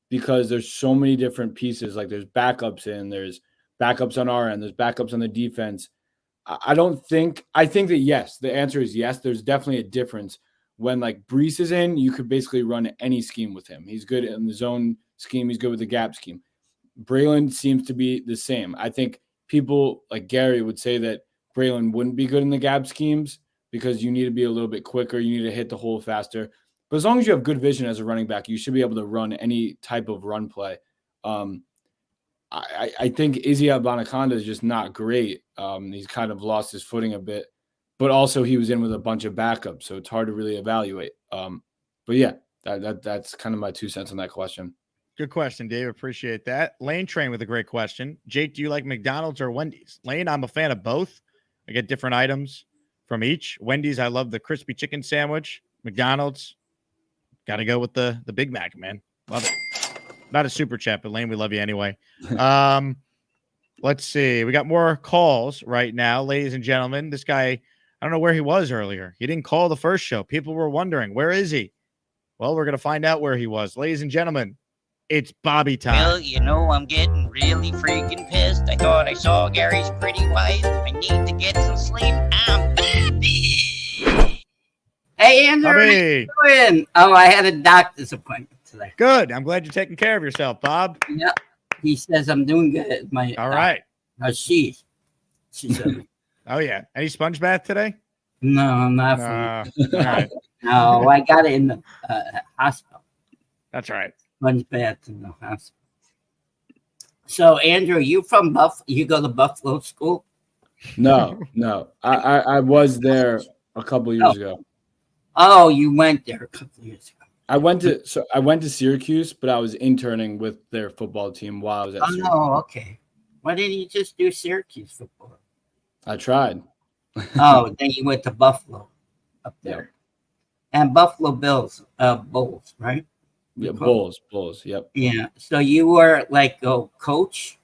because there's so many different pieces. Like there's backups there's backups on our end, there's backups on the defense. I think that yes, the answer is yes. There's definitely a difference when like Brees is in. You could basically run any scheme with him. He's good in the zone scheme. He's good with the gap scheme. Braylon seems to be the same. I think people like Gary would say that Braylon wouldn't be good in the gap schemes because you need to be a little bit quicker. You need to hit the hole faster. But as long as you have good vision as a running back, you should be able to run any type of run play. I think Izzy Abanikanda is just not great. He's kind of lost his footing a bit, but also he was in with a bunch of backups, so it's hard to really evaluate. But yeah, that's kind of my 2 cents on that question. Good question, Dave. Appreciate that. Lane Train with a great question. Jake, do you like McDonald's or Wendy's? Lane, I'm a fan of both. I get different items from each. Wendy's, I love the crispy chicken sandwich. McDonald's, got to go with the Big Mac, man. Love it. Not a super chat, but Lane, we love you anyway. Let's see. We got more calls right now, ladies and gentlemen. This guy, I don't know where he was earlier. He didn't call the first show. People were wondering, where is he? Well, we're going to find out where he was. Ladies and gentlemen, it's Bobby time. Well, you know, I'm getting really freaking pissed. I thought I saw Gary's pretty wife. I need to get some sleep. I'm Bobby. Hey, Andrew, how you doing? Oh, I had a doctor's appointment today. Good. I'm glad you're taking care of yourself, Bob. Yeah. He says I'm doing good. All right. She said. Oh, yeah. Any sponge bath today? No, not all right. No, I got it in the hospital. That's right. Sponge bath in the hospital. So, Andrew, you from Buffalo? You go to Buffalo school? No. I was there a couple years ago. Oh, you went there a couple years ago. I went to Syracuse, but I was interning with their football team while I was at Syracuse. Oh, okay. Why didn't you just do Syracuse football? I tried. Oh, then you went to Buffalo up there. Yeah. And Buffalo Bulls, right? Yeah, Bulls, yep. Yeah. So you were like a coach?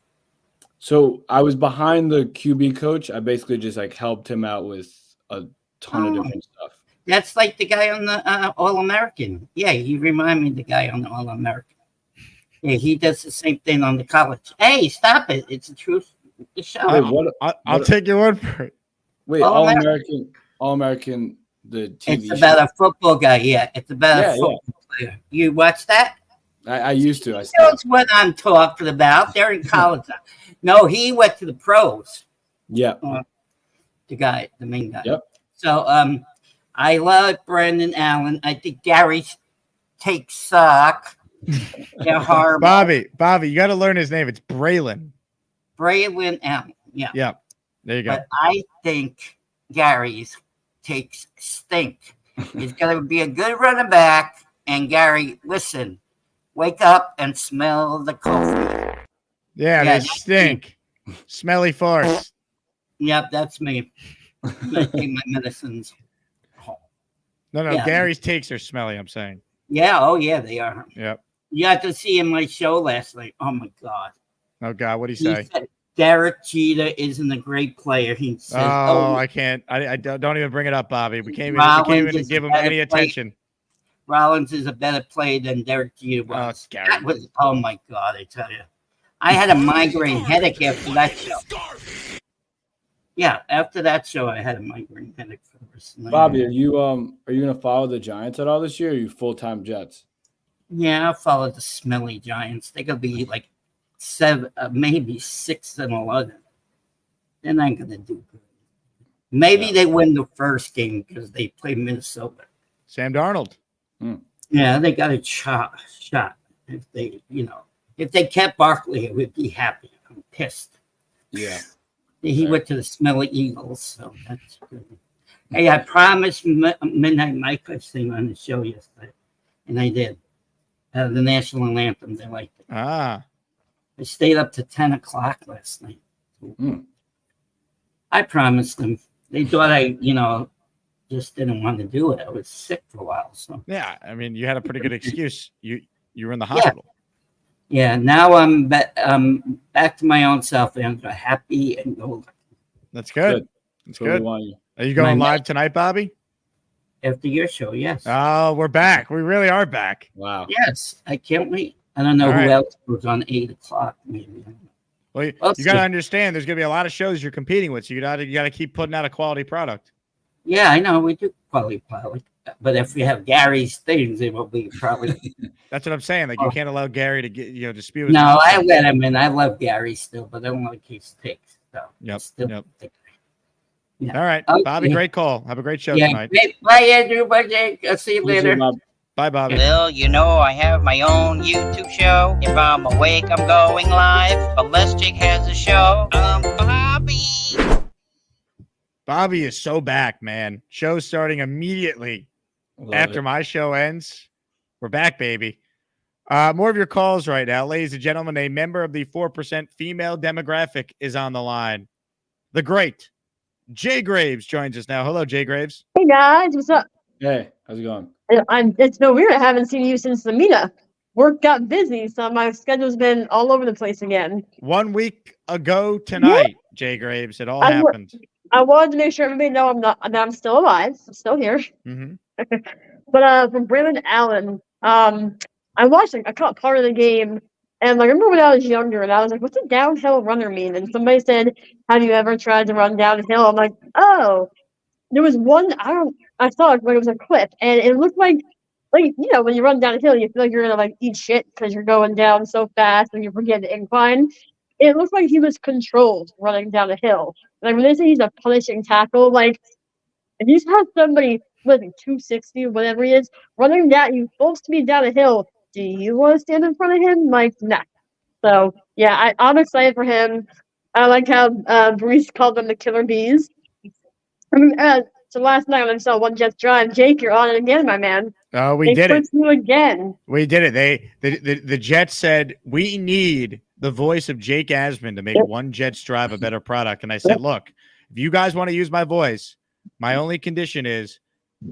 So I was behind the QB coach. I basically just like helped him out with a ton of different stuff. That's like the guy on the All-American. Yeah, you remind me of the guy on the All-American. Yeah, he does the same thing on the college. Hey, stop it. It's a truth show. Wait, I'll take your word for it. Wait, All-American, the TV It's about a football guy, yeah. It's about a football player. You watch that? I used to. That's what I'm talking about. They're in college. No, he went to the pros. Yeah. The main guy. Yep. So, I love Brendan Allen. I think Gary's takes suck. They're horrible. Bobby, you got to learn his name. It's Braylon. Braylon Allen. Yeah. Yeah. There you go. But I think Gary's takes stink. He's going to be a good running back. And Gary, listen, wake up and smell the coffee. Yeah, they stink. Smelly farts. Yep, that's me. I take my medicines. No, Gary's takes are smelly, I'm saying. Yeah, oh yeah, they are. Yep. You had to see in my show last night. Oh my God. Oh God, what'd he say? Said, Derek Jeter isn't a great player. He says, I can't. I don't even bring it up, Bobby. We can't even give him any attention. Rollins is a better player than Derek Jeter was. Oh my God, I tell you. I had a migraine headache after that show. Yeah, after that show, I had a migraine headache for the rest of the night. Bobby, are you gonna follow the Giants at all this year? Or are you full-time Jets? Yeah, I'll follow the smelly Giants. They're gonna be like 7, maybe 6-11. They're not gonna do good. Maybe they win the first game because they play Minnesota. Sam Darnold. Yeah, they got a shot. If they kept Barkley, I would be happy. I'm pissed. Yeah. He went to the smelly Eagles, so that's good. Hey, I promised Midnight Mike I'd sing on the show yesterday, and I did. The national anthem, they liked it. I stayed up to 10 o'clock last night. I promised them. They thought I, just didn't want to do it. I was sick for a while. So Yeah, I mean, you had a pretty good excuse. You were in the hospital. Yeah, now I'm back to my own self, and I'm happy and golden. That's good. That's Totally good. want you. Are you going live tonight, Bobby? After your show, yes. Oh, we're back. We really are back. Wow. Yes, I can't wait. I don't know who else was on 8 o'clock, maybe. Well, you got to understand there's going to be a lot of shows you're competing with, so you got to keep putting out a quality product. Yeah, I know. We do quality product. But if we have Gary's things, it will be probably. That's what I'm saying. Like, you can't allow Gary to get, dispute. No, I let him in. I love Gary still, but I don't like his picks. So yep. Yeah. All right. Okay. Bobby, great call. Have a great show tonight. Bye, Andrew. Bye, Jake. I'll see you later. Bye, Bobby. Well, you know I have my own YouTube show. If I'm awake, I'm going live. Unless Jake has a show, I'm Bobby. Bobby is so back, man. Show's starting immediately after my show ends. We're back, baby. More of your calls right now. Ladies and gentlemen, a member of the 4% female demographic is on the line. The great Jay Graves joins us now. Hello, Jay Graves. Hey, guys. What's up? Hey, how's it going? It's so weird. I haven't seen you since the meetup. Work got busy, so my schedule's been all over the place again. 1 week ago tonight, Jay Graves, it all happened. I wanted to make sure everybody know that I'm still alive. I'm still here. Mm-hmm. But from Braylon Allen, I watched I caught part of the game, and I remember when I was younger, and I was like, "What's a downhill runner mean?" And somebody said, "Have you ever tried to run downhill?" I'm like, "Oh." There was one I saw it, but it was a clip, and it looked like when you run downhill, you feel like you're gonna eat shit because you're going down so fast and you're forgetting the incline. It looked like he was controlled running down a hill. Like when they say he's a punishing tackle, like if you have somebody with 260 or whatever he is running down, you're supposed to be down a hill. Do you want to stand in front of him? Like, nah. So yeah, I'm excited for him. I like how Brees called them the killer bees. So last night when I saw One Jets drive, Jake, you're on it again, my man. Oh, we did it. You again. We did it. The Jets said we need the voice of Jake Asman to make One Jets drive a better product. And I said, look, if you guys want to use my voice, my only condition is,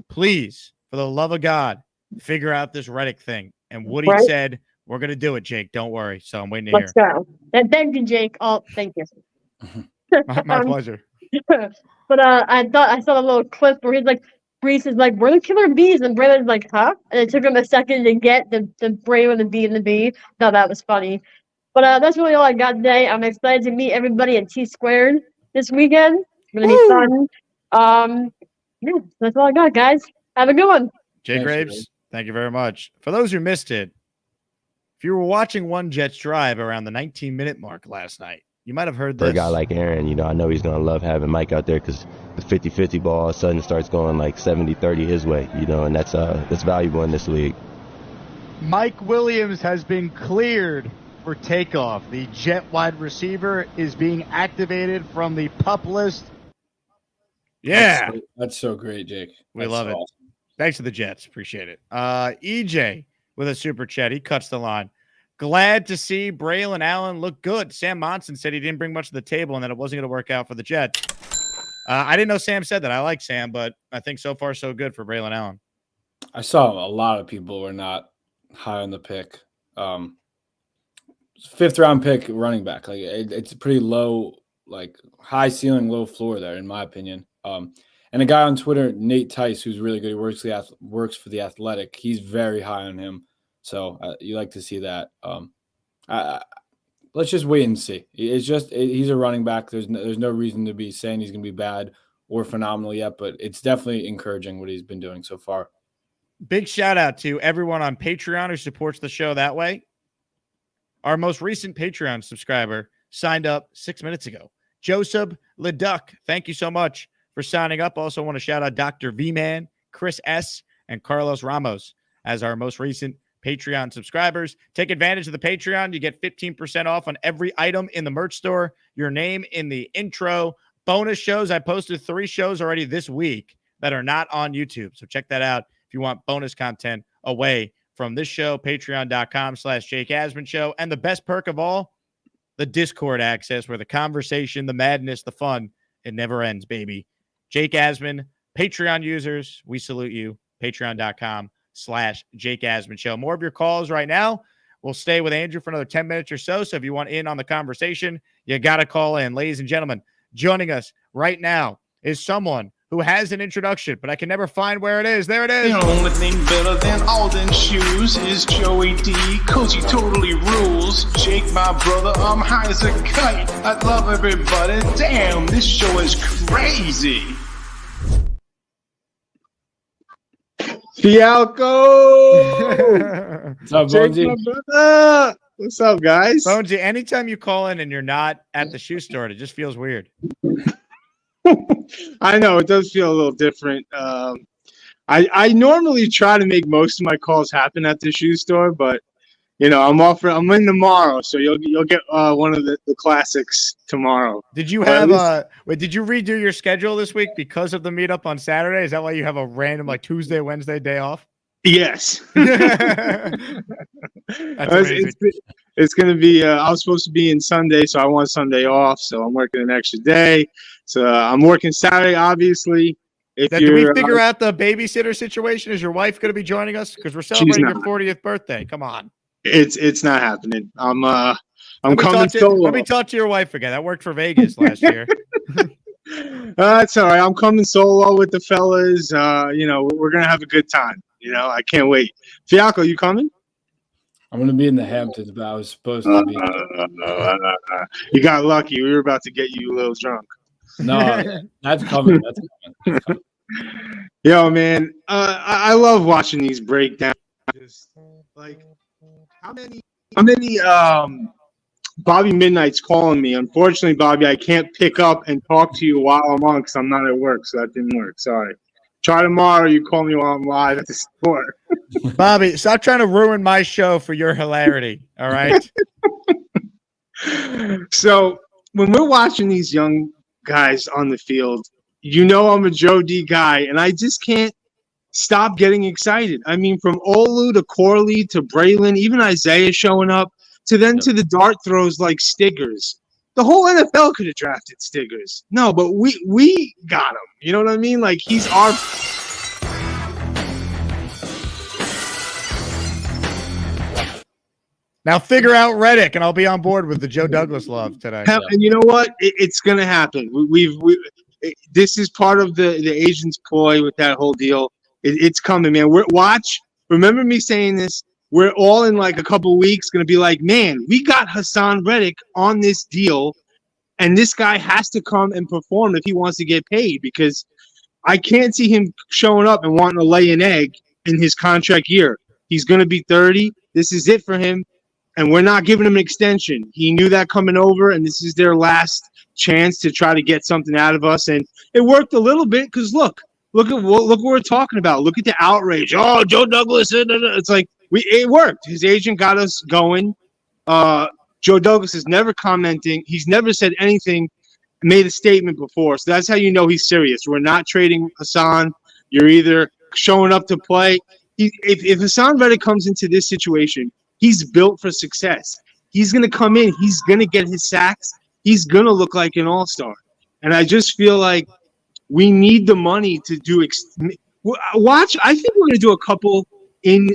please, for the love of God, figure out this Reddick thing. And Woody said, we're going to do it, Jake. Don't worry. So I'm waiting to hear. Let's go. And thank you, Jake. Oh, thank you. My pleasure. But I thought I saw a little clip where he's like, Brees is like, "We're the killer bees," and Braylon's like, "Huh?" And it took him a second to get the Braylon, the B, and the B. Thought that was funny. But that's really all I got today. I'm excited to meet everybody at T Squared this weekend. It's gonna be fun. Yeah, that's all I got, guys. Have a good one. Jay Graves, thank you very much. For those who missed it, if you were watching One Jets drive around the 19-minute mark last night, you might have heard this. For a guy like Aaron, I know he's going to love having Mike out there because the 50-50 ball all of a sudden starts going like 70-30 his way, and that's valuable in this league. Mike Williams has been cleared for takeoff. The Jet wide receiver is being activated from the PUP list. Yeah. That's so great, Jake. We love it. Awesome. Thanks to the Jets. Appreciate it. EJ with a super chat. He cuts the line. Glad to see Braylon Allen look good. Sam Monson said he didn't bring much to the table and that it wasn't going to work out for the Jets. I didn't know Sam said that. I like Sam, but I think so far so good for Braylon Allen. I saw a lot of people were not high on the pick. 5th round pick running back. Like it's a pretty low, like high ceiling, low floor there, in my opinion. And a guy on Twitter, Nate Tice, who's really good. He works for the Athletic. He's very high on him. So you like to see that. Let's just wait and see. He's a running back. There's no reason to be saying he's going to be bad or phenomenal yet, but it's definitely encouraging what he's been doing so far. Big shout out to everyone on Patreon who supports the show that way. Our most recent Patreon subscriber signed up 6 minutes ago. Joseph Leduc, thank you so much for signing up. Also want to shout out Dr. V-Man, Chris S., and Carlos Ramos as our most recent Patreon subscribers. Take advantage of the Patreon. You get 15% off on every item in the merch store. Your name in the intro. Bonus shows. I posted 3 shows already this week that are not on YouTube. So check that out if you want bonus content away from this show. Patreon.com/Jake Asman Show. And the best perk of all, the Discord access where the conversation, the madness, the fun, it never ends, baby. Jake Asman, Patreon users, we salute you. Patreon.com/Jake Asman Show. More of your calls right now. We'll stay with Andrew for another 10 minutes or so. So if you want in on the conversation, you got to call in. Ladies and gentlemen, joining us right now is someone who has an introduction, but I can never find where it is. There it is. The only thing better than Alden shoes is Joey D, cause he totally rules. Jake, my brother, I'm high as a kite. I love everybody. Damn, this show is crazy. Fialkow! What's up, Jake, Bonesy? my brother! What's up, guys? Bonesy, anytime you call in and you're not at the shoe store, it just feels weird. I know it does feel a little different. I normally try to make most of my calls happen at the shoe store, but I'm in tomorrow, so you'll get one of the classics tomorrow. Did you have did you redo your schedule this week because of the meetup on Saturday? Is that why you have a random like Tuesday, Wednesday day off? Yes. That's amazing. It's going to be, I was supposed to be in Sunday, so I want Sunday off. So I'm working an extra day. So I'm working Saturday, obviously. Did we figure out the babysitter situation? Is your wife going to be joining us? Because we're celebrating your 40th birthday. Come on. It's not happening. I'm coming solo. Let me talk to your wife again. That worked for Vegas last year. That's all right. I'm coming solo with the fellas. We're going to have a good time. I can't wait. Fialkow, you coming? I'm going to be in the Hamptons, but I was supposed to be. You got lucky. We were about to get you a little drunk. No, that's coming. That's coming. Yo, man, I love watching these breakdowns. Like, how many Bobby Midnight's calling me. Unfortunately, Bobby, I can't pick up and talk to you while I'm on because I'm not at work, so that didn't work. Sorry. Try tomorrow. You call me while I'm live at the store. Bobby, stop trying to ruin my show for your hilarity. All right. So when we're watching these young guys on the field, I'm a Joe D guy, and I just can't stop getting excited. I mean, from Olu to Corley to Braylon, even Isaiah showing up, to the dart throws like Stiggers. The whole NFL could have drafted Stiggers. No, but we got him. You know what I mean? Like, he's our. Now figure out Reddick, and I'll be on board with the Joe Douglas love today. And you know what? It's going to happen. This is part of the agent's ploy with that whole deal. It's coming, man. Remember me saying this? We're all in like a couple weeks going to be like, man, we got Hassan Reddick on this deal, and this guy has to come and perform if he wants to get paid, because I can't see him showing up and wanting to lay an egg in his contract year. He's going to be 30. This is it for him, and we're not giving him an extension. He knew that coming over, and this is their last chance to try to get something out of us, and it worked a little bit because look what we're talking about. Look at the outrage. Oh, Joe Douglas. It's like, it worked. His agent got us going. Joe Douglas is never commenting. He's never said anything, made a statement before. So that's how you know he's serious. We're not trading Hassan. You're either showing up to play. If Hassan Reddick comes into this situation, he's built for success. He's going to come in. He's going to get his sacks. He's going to look like an all-star. And I just feel like we need the money to do watch. I think we're going to do a couple in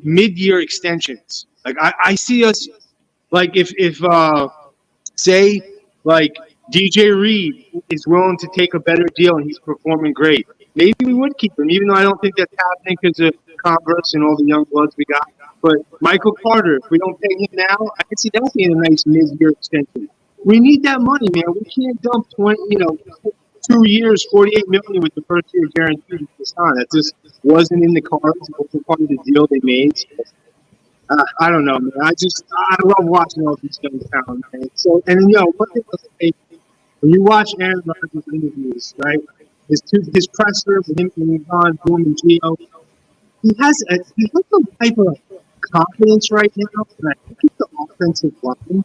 mid-year extensions. Like I see us, like if say like DJ Reed is willing to take a better deal and he's performing great, maybe we would keep him, even though I don't think that's happening because of Converse and all the young bloods we got. But Michael Carter, if we don't pay him now, I can see that being a nice mid-year extension. We need that money, man. We can't dump 2 years, $48 million with the first year guaranteed to sign. That just wasn't in the cards. It wasn't part of the deal they made. So, I don't know, man. I love watching all these young talent, man. So, and one thing when you watch Aaron Rodgers' interviews, right? His presser with him and Von Boom and Gio, he has some type of confidence right now. And I think it's the offensive line.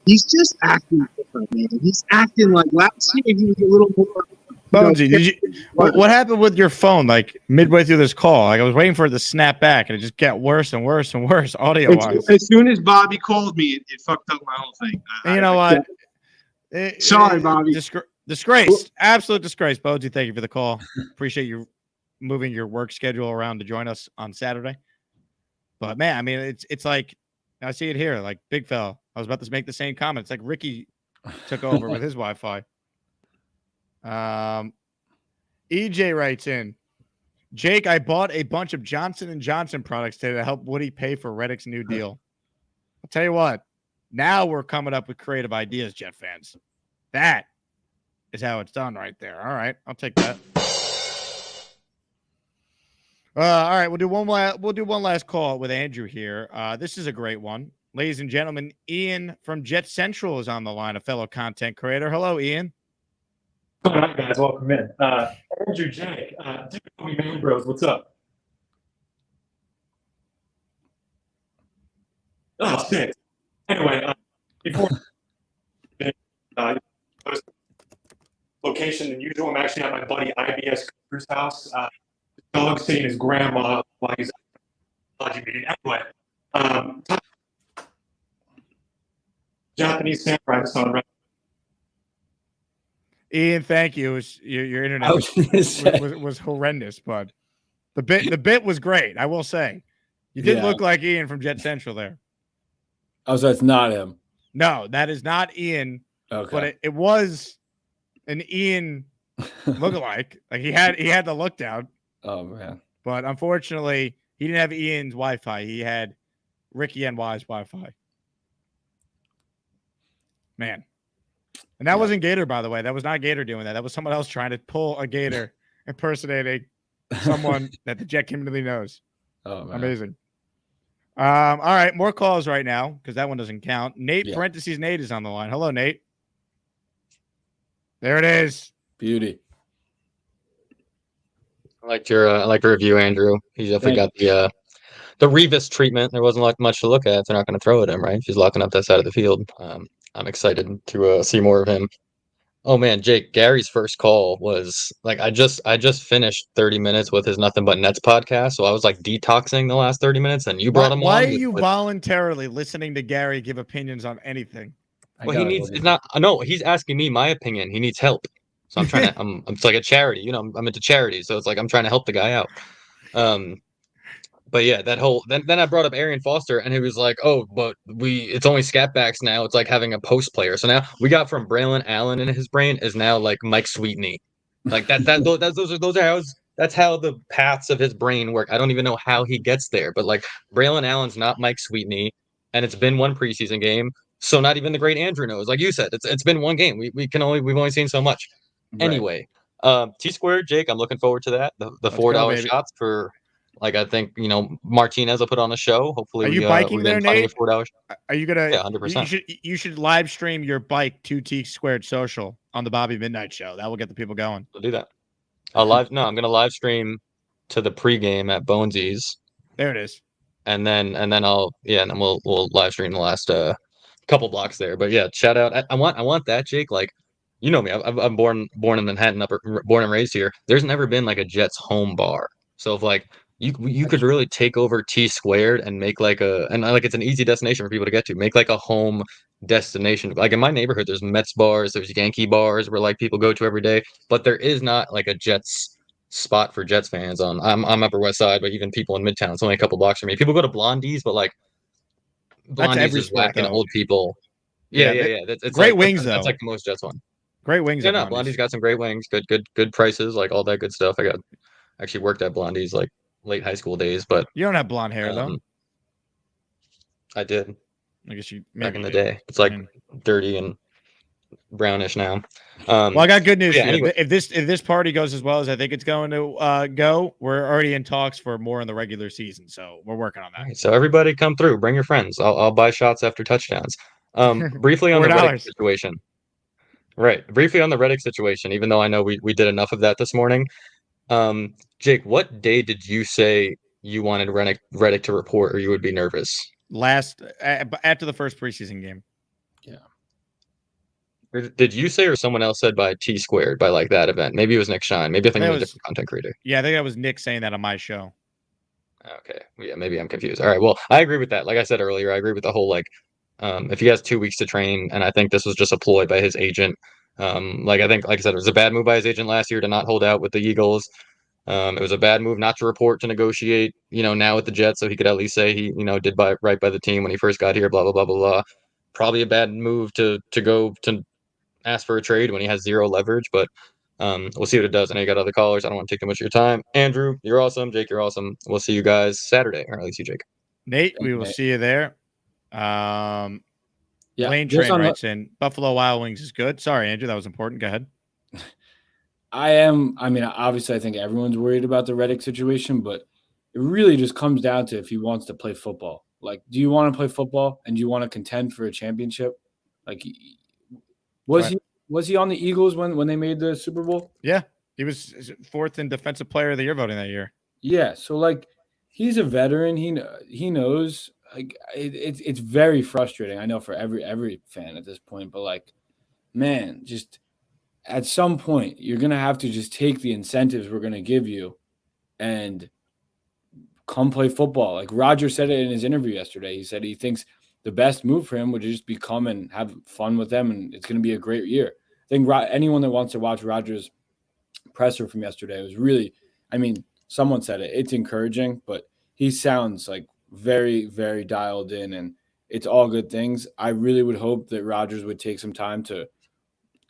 He's just acting different, man. He's acting like last year he was a little more. Bonesy, what happened with your phone? Like midway through this call, like I was waiting for it to snap back, and it just got worse and worse and worse, audio wise. As soon as Bobby called me, it fucked up my whole thing. And you know what? Sorry, Bobby. Disgrace. Absolute disgrace. Bodie, thank you for the call. Appreciate you moving your work schedule around to join us on Saturday. But man, I mean, it's like I see it here. Like big fella, I was about to make the same comment. It's like Ricky took over with his Wi-Fi. EJ writes in, Jake, I bought a bunch of Johnson & Johnson products today to help Woody pay for Reddick's new deal. I'll tell you what, now we're coming up with creative ideas, Jet fans. That is how it's done right there. All right, I'll take that. All right, we'll do one last call with Andrew here. This is a great one. Ladies and gentlemen, Ian from Jet Central is on the line, a fellow content creator. Hello, Ian. All right, guys, welcome in. Andrew, Jake, Dude, Man Bros, what's up? Oh, shit. Anyway, before location than usual, I'm actually at my buddy IBS Cooper's house. Dog sitting his grandma while he's at a meeting. Anyway, Japanese samurai on. Ian, thank you. Your internet was horrendous, but the bit was great. I will say, you did look like Ian from Jet Central there. Oh, so it's not him. No, that is not Ian. Okay, but it was an Ian lookalike. Like he had the look down. Oh man! But unfortunately, he didn't have Ian's Wi-Fi. He had Ricky NY's Wi-Fi. Man. And that wasn't Gator, by the way. That was not Gator doing that. That was someone else trying to pull a Gator impersonating someone that the Jet community knows. Oh, man. Amazing. All right, more calls right now because that one doesn't count. Nate, parentheses, Nate is on the line. Hello, Nate. There it is. Beauty. I liked your review, Andrew. He definitely got the Revis treatment. There wasn't like much to look at. They're not going to throw at him, right? He's locking up that side of the field. I'm excited to see more of him. Oh man, Jake, Gary's first call was like I just finished 30 minutes with his Nothing But Nets podcast, so I was like detoxing the last 30 minutes, and you brought him on. Why are you voluntarily listening to Gary give opinions on anything? Well, he's asking me my opinion. He needs help. So I'm trying to it's like a charity, you know, I'm into charity, so it's like I'm trying to help the guy out. But yeah, that whole then I brought up Arian Foster, and he was like, "Oh, but it's only scat backs now. It's like having a post player." So now we got from Braylon Allen in his brain is now like Mike Sweetney, like that's how the paths of his brain work. I don't even know how he gets there, but like Braylon Allen's not Mike Sweetney, and it's been one preseason game, so not even the great Andrew knows. Like you said, it's been one game. We've only seen so much. Right. Anyway, T Squared, Jake, I'm looking forward to that. The $4 shots for. Like I think Martinez will put on a show. Hopefully, are you biking there, Nate? $4. Are you gonna? Yeah, 100%. You should live stream your bike to T Squared Social on the Bobby Midnight Show. That will get the people going. We'll do that. I'm gonna live stream to the pregame at Bonesies. There it is. And then we'll live stream the last couple blocks there. But yeah, shout out. I want that, Jake. Like, you know me. I'm born in Manhattan, born and raised here. There's never been like a Jets home bar. So if like. You could really take over T Squared and make it's an easy destination for people to get to. Make like a home destination. Like in my neighborhood, there's Mets bars, there's Yankee bars where like people go to every day, but there is not like a Jets spot for Jets fans I'm Upper West Side, but even people in Midtown. It's only a couple blocks from me. People go to Blondie's, but like Blondie's is whacking old people. Yeah. It's great like, wings though. That's like the most Jets one. Great wings. Yeah, no, Blondie's got some great wings. Good prices, like all that good stuff. I actually worked at Blondie's like late high school days, but you don't have blonde hair though. I did. I guess you back in the day. It's like dirty and brownish now. Well, I got good news. Anyway. If this party goes as well as I think it's going to go, we're already in talks for more in the regular season, so we're working on that. Right, so everybody, come through. Bring your friends. I'll buy shots after touchdowns. Briefly on the Reddick situation. Right. Briefly on the Reddick situation. Even though I know we did enough of that this morning. Jake, what day did you say you wanted Reddick to report, or you would be nervous? After the first preseason game. Yeah. Did you say, or someone else said by T Squared, by like that event? Maybe it was Nick Shine. Maybe I think it was a different content creator. Yeah, I think that was Nick saying that on my show. Okay. Yeah, maybe I'm confused. All right. Well, I agree with that. Like I said earlier, I agree with the whole if he has 2 weeks to train, and I think this was just a ploy by his agent Like I said, it was a bad move by his agent last year to not hold out with the Eagles. It was a bad move not to report to negotiate, now with the Jets, so he could at least say he, did right by the team when he first got here, blah, blah, blah, blah, blah. Probably a bad move to go to ask for a trade when he has zero leverage, but we'll see what it does. I know you got other callers. I don't want to take too much of your time. Andrew, you're awesome. Jake, you're awesome. We'll see you guys Saturday, or at least you, Jake. Nate, we will see you there. Lane just Train writes in, Buffalo Wild Wings is good. Sorry, Andrew, that was important. Go ahead. Obviously, I think everyone's worried about the Reddick situation, but it really just comes down to if he wants to play football. Like, do you want to play football and do you want to contend for a championship? Like, was he on the Eagles when they made the Super Bowl? Yeah, he was 4th in Defensive Player of the Year voting that year. Yeah, so like he's a veteran. He knows. Like it's very frustrating. I know for every fan at this point, but like, man, just at some point you're gonna have to just take the incentives we're gonna give you and come play football. Like Roger said it in his interview yesterday. He said he thinks the best move for him would just be come and have fun with them, and it's gonna be a great year. I think anyone that wants to watch Roger's presser from yesterday was really, someone said it. It's encouraging, but he sounds like very, very dialed in, and it's all good things. I really would hope that Rodgers would take some time to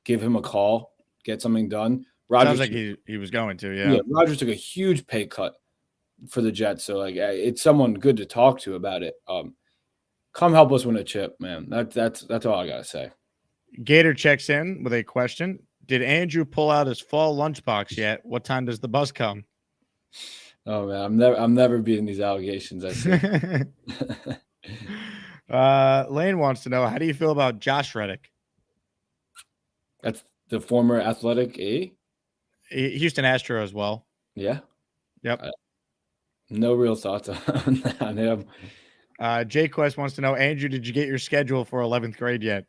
give him a call, get something done. Sounds like he was going to, yeah. Rodgers took a huge pay cut for the Jets, so like it's someone good to talk to about it. Come help us win a chip, man. That's all I gotta say. Gator checks in with a question. Did Andrew pull out his fall lunchbox yet? What time does the bus come? Oh man, I'm never beating these allegations. I see. Lane wants to know, how do you feel about Josh Reddick? That's the former Athletic Houston Astro as well. Yeah. Yep. No real thoughts on him. Jay Quest wants to know, Andrew, did you get your schedule for 11th grade yet?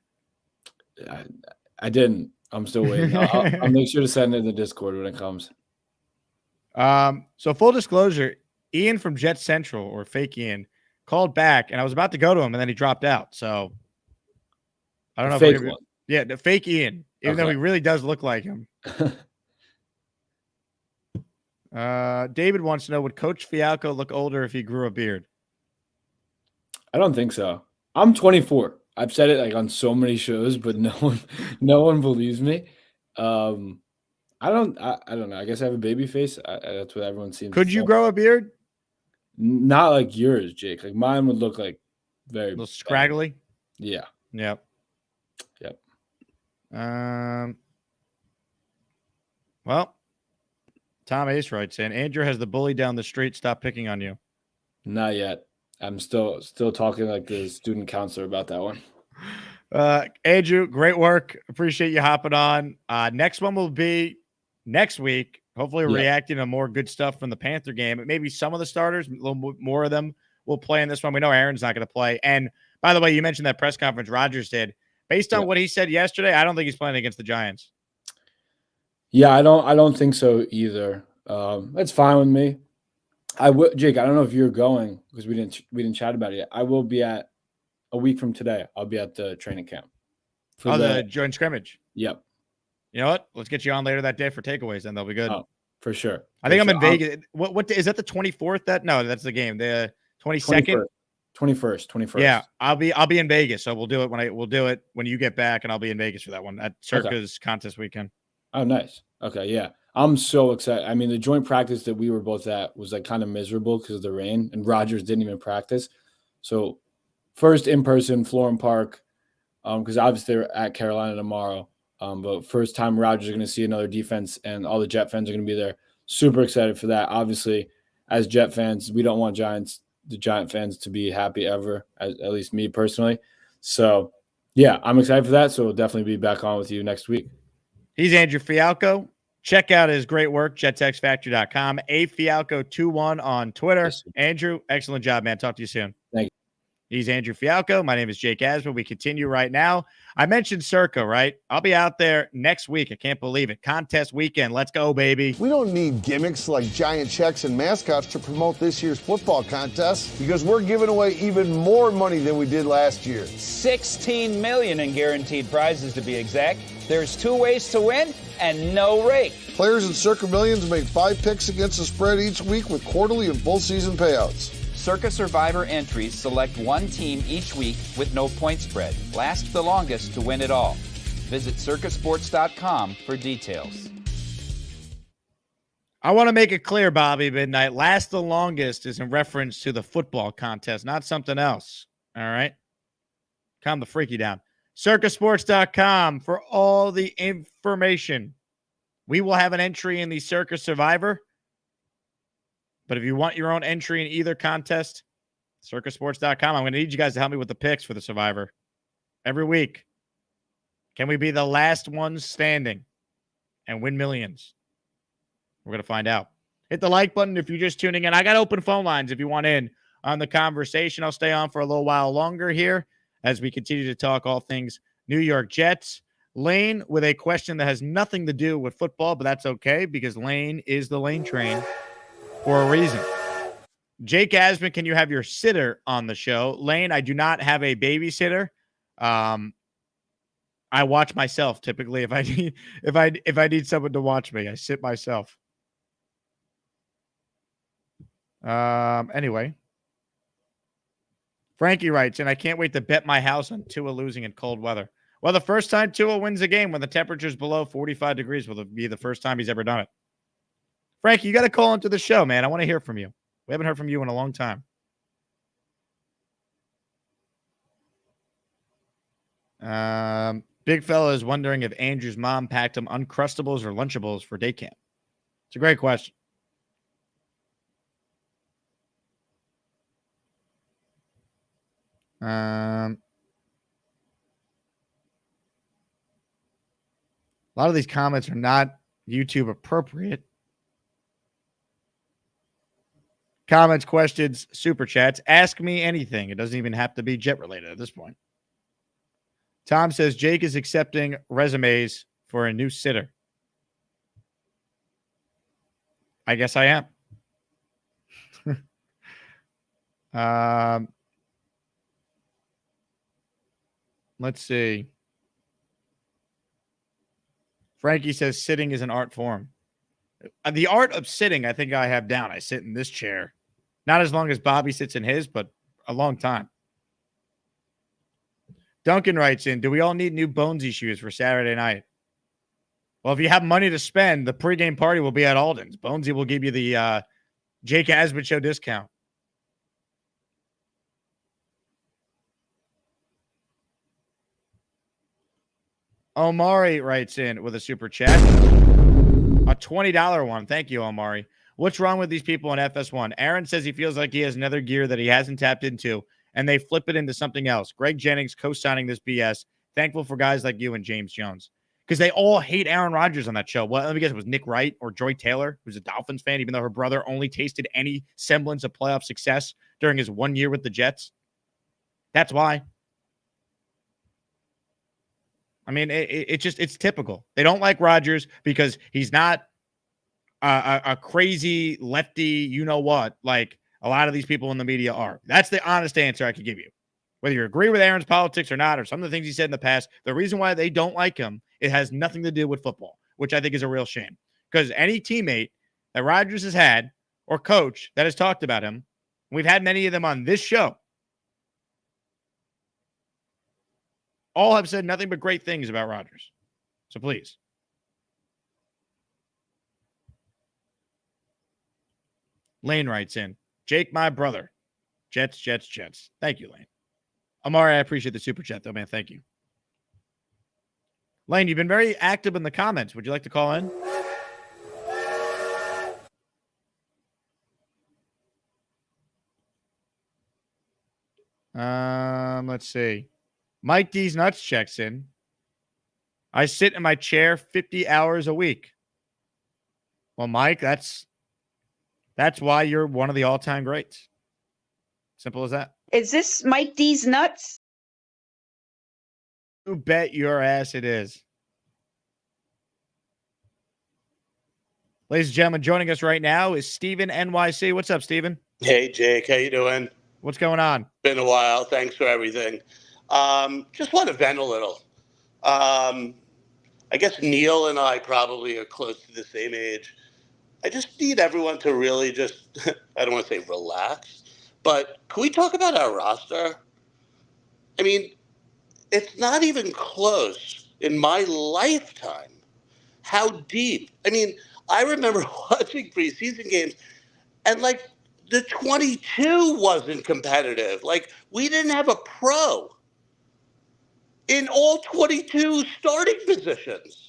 I didn't. I'm still waiting. I'll make sure to send it in the Discord when it comes. So full disclosure, Ian from Jet Central, or fake Ian, called back, and I was about to go to him, and then he dropped out. So I don't know. Fake one. Yeah, the fake Ian, even though he really does look like him. David wants to know, would Coach Fialkow look older if he grew a beard? I don't think so. I'm 24. I've said it like on so many shows, but no one believes me. I don't know. I guess I have a baby face. That's what everyone seems. Could you grow a beard? Not like yours, Jake. Like mine would look like very a little scraggly. Yeah. Yep. Well, Tom Ace writes in, Andrew has the bully down the street. Stop picking on you. Not yet. I'm still talking like the student counselor about that one. Andrew, great work. Appreciate you hopping on. Next one will be next week. Hopefully reacting to more good stuff from the Panther game. Maybe some of the starters, a little more of them will play in this one. We know Aaron's not going to play. And by the way, you mentioned that press conference Rodgers did. Based on what he said yesterday, I don't think he's playing against the Giants. Yeah, I don't think so either. That's fine with me. Jake, I don't know if you're going because we didn't chat about it yet. I will be at a week from today. I'll be at the training camp. For the joint scrimmage. Yep. You know what? Let's get you on later that day for takeaways, and they'll be good. Oh, for sure. I think I'm in Vegas. What is that? The 24th? That's the game. The 22nd. 21st. Yeah, I'll be in Vegas, so we'll do it when you get back, and I'll be in Vegas for that one at Circa's contest weekend. Oh, nice. Okay, yeah. I'm so excited. I mean, the joint practice that we were both at was like kind of miserable because of the rain, and Rodgers didn't even practice. So first in person, Florham Park, because obviously they're at Carolina tomorrow. But first time Rodgers is going to see another defense, and all the Jet fans are going to be there. Super excited for that. Obviously, as Jet fans, we don't want the Giant fans to be happy ever, at least me personally. So, yeah, I'm excited for that. So we'll definitely be back on with you next week. He's Andrew Fialkow. Check out his great work, jetstexfactory.com. Fialkow21 on Twitter. Yes, Andrew, excellent job, man. Talk to you soon. Thank you. He's Andrew Fialkow. My name is Jake Asman. We continue right now. I mentioned Circa, right? I'll be out there next week. I can't believe it. Contest weekend. Let's go, baby. We don't need gimmicks like giant checks and mascots to promote this year's football contest because we're giving away even more money than we did last year. $16 million in guaranteed prizes to be exact. There's 2 ways to win and no rake. Players in Circa Millions make 5 picks against the spread each week with quarterly and full season payouts. Circa Survivor entries select one team each week with no point spread. Last the longest to win it all. Visit circasports.com for details. I want to make it clear, Bobby Midnight. Last the longest is in reference to the football contest, not something else. All right? Calm the freaky down. Circasports.com for all the information. We will have an entry in the Circa Survivor. But if you want your own entry in either contest, circasports.com. I'm going to need you guys to help me with the picks for the Survivor. Every week. Can we be the last ones standing and win millions? We're going to find out. Hit the like button if you're just tuning in. I got open phone lines if you want in on the conversation. I'll stay on for a little while longer here as we continue to talk all things New York Jets. Lane with a question that has nothing to do with football, but that's okay because Lane is the Lane train for a reason. Jake Asman, can you have your sitter on the show? Lane, I do not have a babysitter. I watch myself typically if I need someone to watch me. I sit myself. Anyway. Frankie writes, and I can't wait to bet my house on Tua losing in cold weather. Well, the first time Tua wins a game when the temperature's below 45 degrees will be the first time he's ever done it. Frankie, you got to call into the show, man. I want to hear from you. We haven't heard from you in a long time. Big fella is wondering if Andrew's mom packed him Uncrustables or Lunchables for day camp. It's a great question. A lot of these comments are not YouTube appropriate. Comments, questions, super chats. Ask me anything. It doesn't even have to be Jet related at this point. Tom says Jake is accepting resumes for a new sitter. I guess I am. Let's see. Frankie says sitting is an art form. The art of sitting, I think I have down. I sit in this chair. Not as long as Bobby sits in his, but a long time. Duncan writes in, do we all need new Bonesy shoes for Saturday night? Well, if you have money to spend, the pregame party will be at Alden's. Bonesy will give you the Jake Asman Show discount. Omari writes in with a super chat. A $20 one. Thank you, Omari. What's wrong with these people in FS1? Aaron says he feels like he has another gear that he hasn't tapped into, and they flip it into something else. Greg Jennings co-signing this BS. Thankful for guys like you and James Jones. Because they all hate Aaron Rodgers on that show. Well, let me guess, it was Nick Wright or Joy Taylor, who's a Dolphins fan, even though her brother only tasted any semblance of playoff success during his 1 year with the Jets. That's why. I mean, it's typical. They don't like Rodgers because he's not a crazy lefty, you know what, like a lot of these people in the media are. That's the honest answer I could give you. Whether you agree with Aaron's politics or not, or some of the things he said in the past, the reason why they don't like him, it has nothing to do with football, which I think is a real shame. Because any teammate that Rodgers has had or coach that has talked about him, we've had many of them on this show, all have said nothing but great things about Rodgers. So please. Lane writes in, Jake, my brother. Jets, Jets, Jets. Thank you, Lane. Amari, I appreciate the super chat, though, man. Thank you. Lane, you've been very active in the comments. Would you like to call in? Let's see. Mike D's Nuts checks in. I sit in my chair 50 hours a week. Well, Mike, that's why you're one of the all-time greats. Simple as that. Is this Mike D's Nuts? You bet your ass it is. Ladies and gentlemen, joining us right now is Steven NYC. What's up, Steven? Hey, Jake. How you doing? What's going on? Been a while. Thanks for everything. Just want to vent a little. I guess Neil and I probably are close to the same age. I just need everyone to really just, I don't want to say relax, but can we talk about our roster? I mean, it's not even close in my lifetime how deep. I mean, I remember watching preseason games and like the 22 wasn't competitive. Like we didn't have a pro in all 22 starting positions.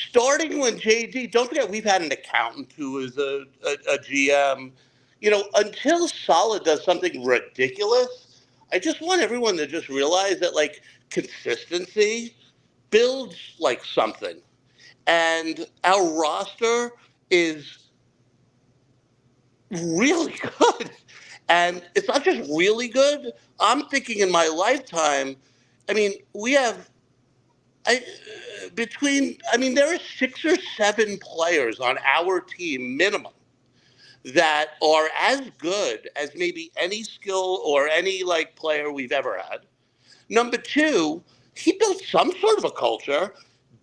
Starting when JD, don't forget, we've had an accountant who is a GM. You know, until Solid does something ridiculous, I just want everyone to just realize that, like, consistency builds, like, something. And our roster is really good. And it's not just really good. I'm thinking in my lifetime, I mean, we have there are 6 or 7 players on our team minimum that are as good as maybe any skill or any like player we've ever had. Number 2, he built some sort of a culture.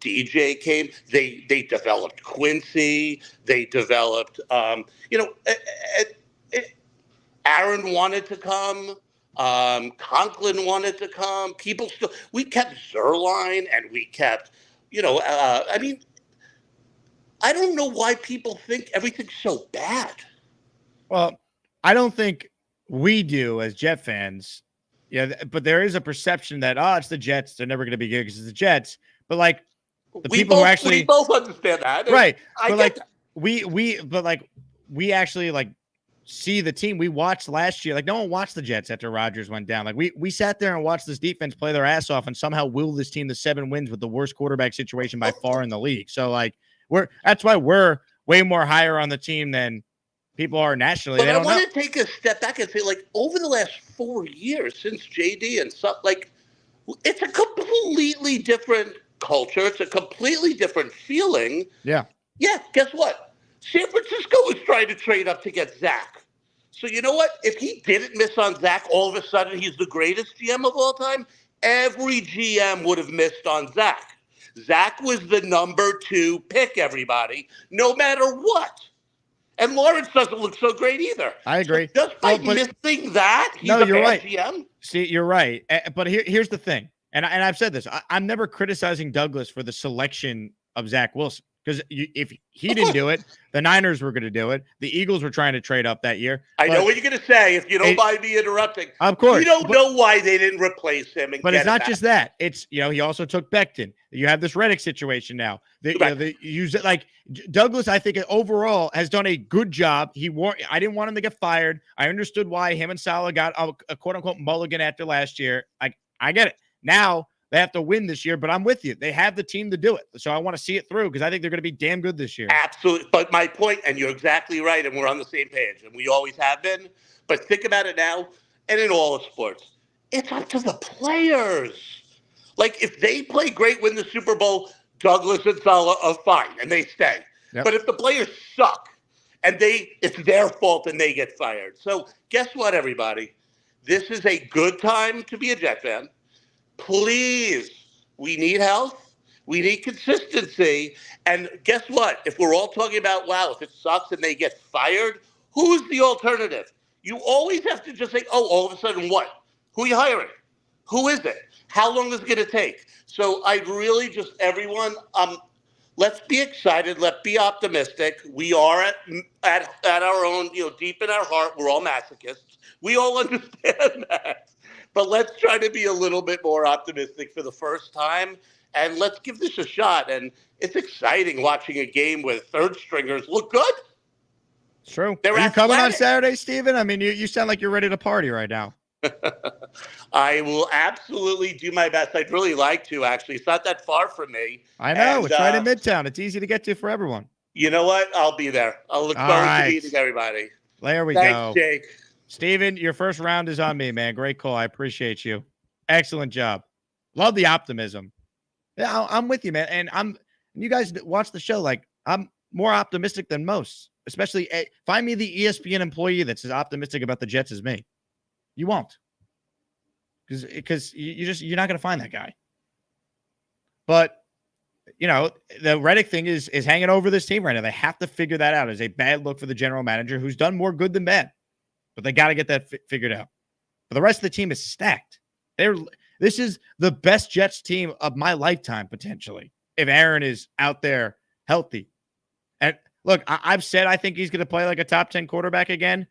DJ came. They developed Quincy. They developed. Aaron wanted to come. Conklin wanted to come. People still. We kept Zerline and we kept. I don't know why people think everything's so bad. Well, I don't think we do as Jet fans. Yeah, but there is a perception that it's the Jets. They're never going to be good because it's the Jets. But like we both understand that, right? I but get like that. we actually like see the team we watched last year. Like no one watched the Jets after Rodgers went down. Like we sat there and watched this defense play their ass off and somehow will this team to 7 wins with the worst quarterback situation by far in the league. So like that's why we're way more higher on the team than people are nationally. But I want to take a step back and say, like, over the last 4 years since JD and stuff, like, it's a completely different culture. It's a completely different feeling. Yeah. Yeah, guess what? San Francisco was trying to trade up to get Zach. So you know what? If he didn't miss on Zach, all of a sudden he's the greatest GM of all time. Every GM would have missed on Zach. Zach was the number 2 pick, everybody, no matter what. And Lawrence doesn't look so great either. I agree. So just by missing that, he's you're bad right. GM. See, you're right. But here's the thing. And I've said this. I'm never criticizing Douglas for the selection of Zach Wilson. Because if he didn't do it, the Niners were going to do it. The Eagles were trying to trade up that year. I know what you're going to say if you don't mind me interrupting. Of course. You don't know why they didn't replace him. But it's not just that. It's, he also took Becton. You have this Reddick situation now. Douglas, I think, overall has done a good job. I didn't want him to get fired. I understood why him and Salah got a quote-unquote mulligan after last year. I get it. Now, they have to win this year, but I'm with you. They have the team to do it. So I want to see it through because I think they're going to be damn good this year. Absolutely. But my point, and you're exactly right, and we're on the same page, and we always have been. But think about it now, and in all of sports, it's up to the players. Like, if they play great, win the Super Bowl, Douglas and Salah are fine, and they stay. Yep. But if the players suck, and it's their fault and they get fired. So guess what, everybody? This is a good time to be a Jet fan. Please, we need health. We need consistency. And guess what? If we're all talking about, wow, if it sucks and they get fired, who's the alternative? You always have to just say, all of a sudden what? Who are you hiring? Who is it? How long is it going to take? So I'd really just, everyone, let's be excited. Let's be optimistic. We are at our own, deep in our heart, we're all masochists. We all understand that. But let's try to be a little bit more optimistic for the first time, and let's give this a shot. And it's exciting watching a game where third stringers look good. It's true. They're Are you coming on athletic. Saturday, Steven? I mean, you sound like you're ready to party right now. I will absolutely do my best. I'd really like to, actually. It's not that far from me. I know. It's right in Midtown. It's easy to get to for everyone. You know what? I'll be there. I'll look forward to meeting everybody. There we Thanks, go. Jake. Steven, your first round is on me, man. Great call. I appreciate you. Excellent job. Love the optimism. Yeah, I'm with you, man. And you guys watch the show. Like, I'm more optimistic than most, especially find me the ESPN employee that's as optimistic about the Jets as me. You won't. Because you're not going to find that guy. But you know, the Reddick thing is hanging over this team right now. They have to figure that out. It's a bad look for the general manager who's done more good than bad, but they got to get that figured out. But the rest of the team is stacked. This is the best Jets team of my lifetime, potentially, if Aaron is out there healthy. And look, I've said I think he's going to play like a top 10 quarterback again.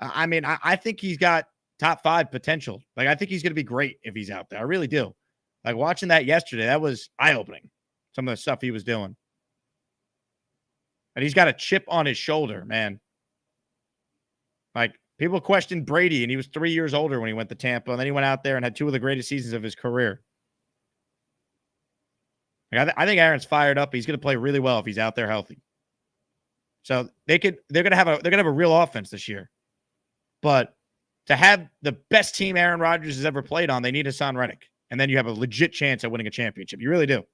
I mean, I think he's got top 5 potential. Like, I think he's going to be great if he's out there. I really do. Like, watching that yesterday, that was eye-opening, some of the stuff he was doing. And he's got a chip on his shoulder, man. Like, people questioned Brady, and he was 3 years older when he went to Tampa, and then he went out there and had 2 of the greatest seasons of his career. Like, I think Aaron's fired up. He's going to play really well if he's out there healthy. So they're going to have a real offense this year. But to have the best team Aaron Rodgers has ever played on, they need Hassan Reddick. And then you have a legit chance at winning a championship. You really do.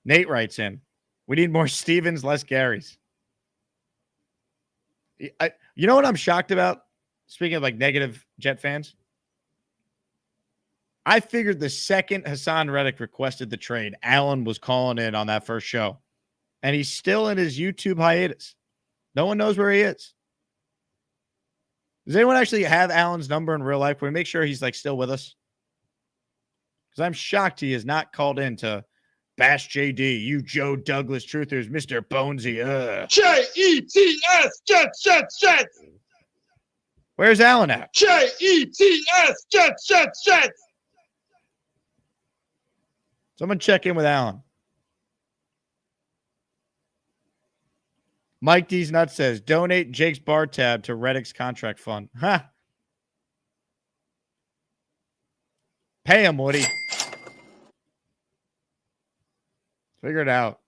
Nate writes in, we need more Stevens, less Garys. You know what I'm shocked about? Speaking of like negative Jet fans, I figured the second Hassan Reddick requested the trade, Allen was calling in on that first show. And he's still in his YouTube hiatus. No one knows where he is. Does anyone actually have Allen's number in real life? Can we make sure he's like still with us? Because I'm shocked he is not called in to bash JD, you Joe Douglas truthers, Mr. Bonesy. Jets, Jets, Jets, Jets. Where's Allen at? Jets, Jets, Jets, Jets. Someone check in with Allen. Mike D's Nuts says, donate Jake's bar tab to Reddick's contract fund. Huh. Pay him, Woody. Figure it out.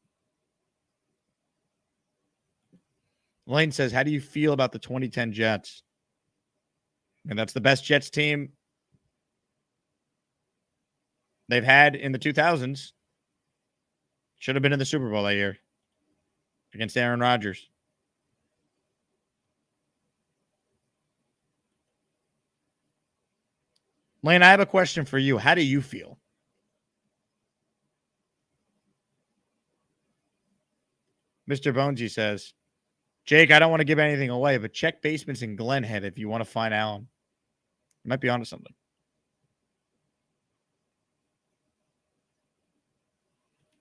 Lane says, how do you feel about the 2010 Jets? And that's the best Jets team they've had in the 2000s. Should have been in the Super Bowl that year against Aaron Rodgers. Lane, I have a question for you. How do you feel? Mr. Bonesy says, Jake, I don't want to give anything away, but check basements in Glenhead if you want to find Allen. You might be onto something.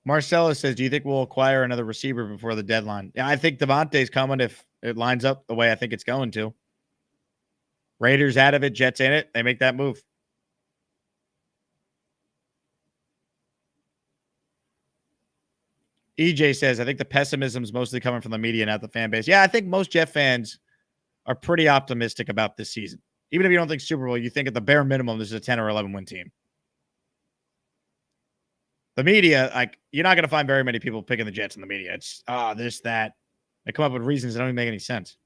Marcella says, do you think we'll acquire another receiver before the deadline? Yeah, I think Devontae's coming if it lines up the way I think it's going to. Raiders out of it, Jets in it. They make that move. EJ says, I think the pessimism is mostly coming from the media, not the fan base. Yeah, I think most Jet fans are pretty optimistic about this season. Even if you don't think Super Bowl, you think at the bare minimum this is a 10 or 11 win team. The media, like, you're not going to find very many people picking the Jets in the media. It's, this, that. They come up with reasons that don't even make any sense.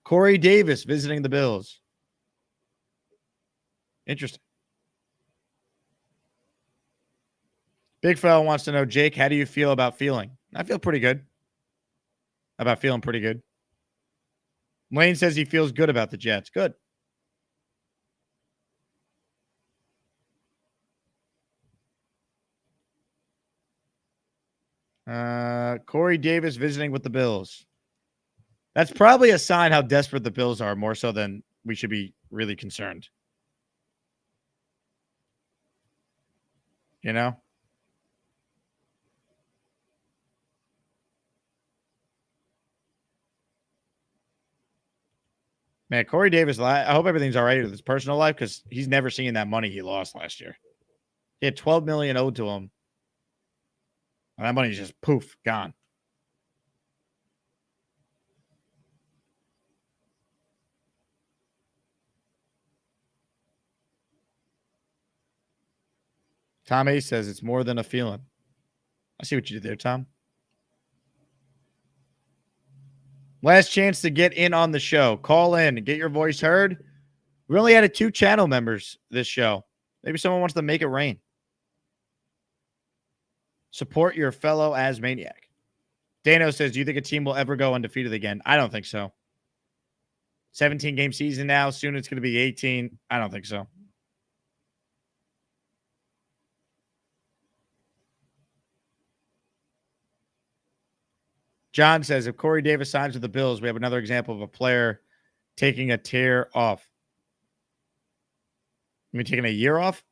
Corey Davis visiting the Bills. Interesting. Big fella wants to know, Jake, how do you feel about feeling? I feel pretty good. About feeling pretty good. Wayne says he feels good about the Jets. Good. Corey Davis visiting with the Bills. That's probably a sign how desperate the Bills are, more so than we should be really concerned. You know? Man, Corey Davis, I hope everything's all right with his personal life because he's never seen that money he lost last year. He had $12 million owed to him. And that money's just poof, gone. Tom A says it's more than a feeling. I see what you did there, Tom. Last chance to get in on the show. Call in and get your voice heard. We only had 2 channel members this show. Maybe someone wants to make it rain. Support your fellow Asmaniac. Dano says, do you think a team will ever go undefeated again? I don't think so. 17-game season now. Soon it's going to be 18. I don't think so. John says, if Corey Davis signs with the Bills, we have another example of a player taking a tear off. You mean taking a year off?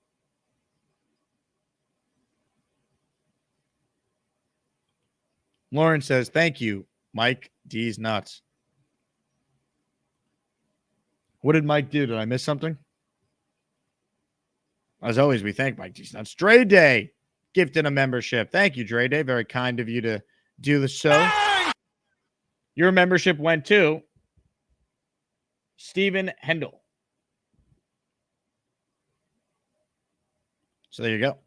Lauren says, thank you, Mike D's nuts. What did Mike do? Did I miss something? As always, we thank Mike D's nuts. Dre Day gifted a membership. Thank you, Dre Day. Very kind of you to do the show. Your membership went to Stephen Hendel. So there you go.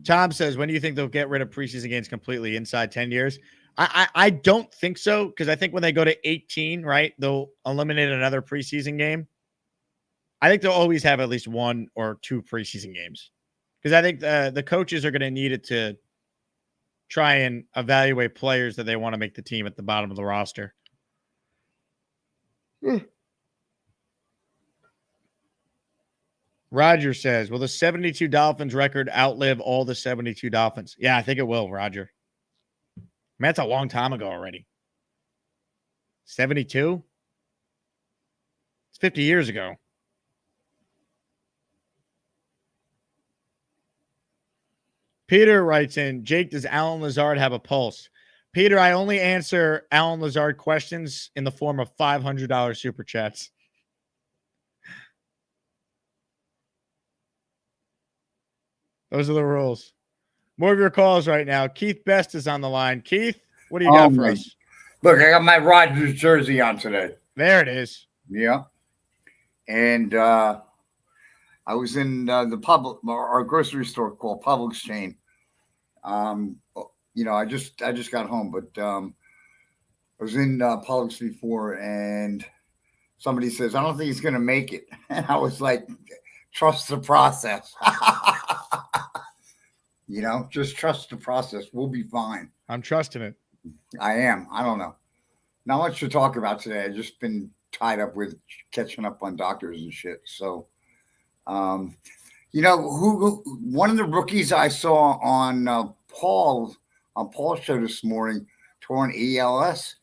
Tom says, when do you think they'll get rid of preseason games completely? Inside 10 years? I don't think so, because I think when they go to 18, right, they'll eliminate another preseason game. I think they'll always have at least 1 or 2 preseason games, because I think the coaches are going to need it to try and evaluate players that they want to make the team at the bottom of the roster. Roger says, will the 72 Dolphins record outlive all the 72 Dolphins? Yeah, I think it will, Roger. Man, that's a long time ago already. 72? It's 50 years ago. Peter writes in, Jake, does Alan Lazard have a pulse? Peter, I only answer Alan Lazard questions in the form of $500 super chats. Those are the rules. More of your calls right now. Keith Best is on the line. Keith, what do you got for us? Look, I got my Rodgers jersey on today. There it is. Yeah. And I was in the public, our grocery store called Publix chain. You know, I just got home, but I was in Publix before, and somebody says, I don't think he's going to make it. And I was like, trust the process. You know, just trust the process. We'll be fine. I'm trusting it. I am. I don't know. Not much to talk about today. I've just been tied up with catching up on doctors and shit. So, you know, who one of the rookies I saw on Paul's show this morning tore an ELS.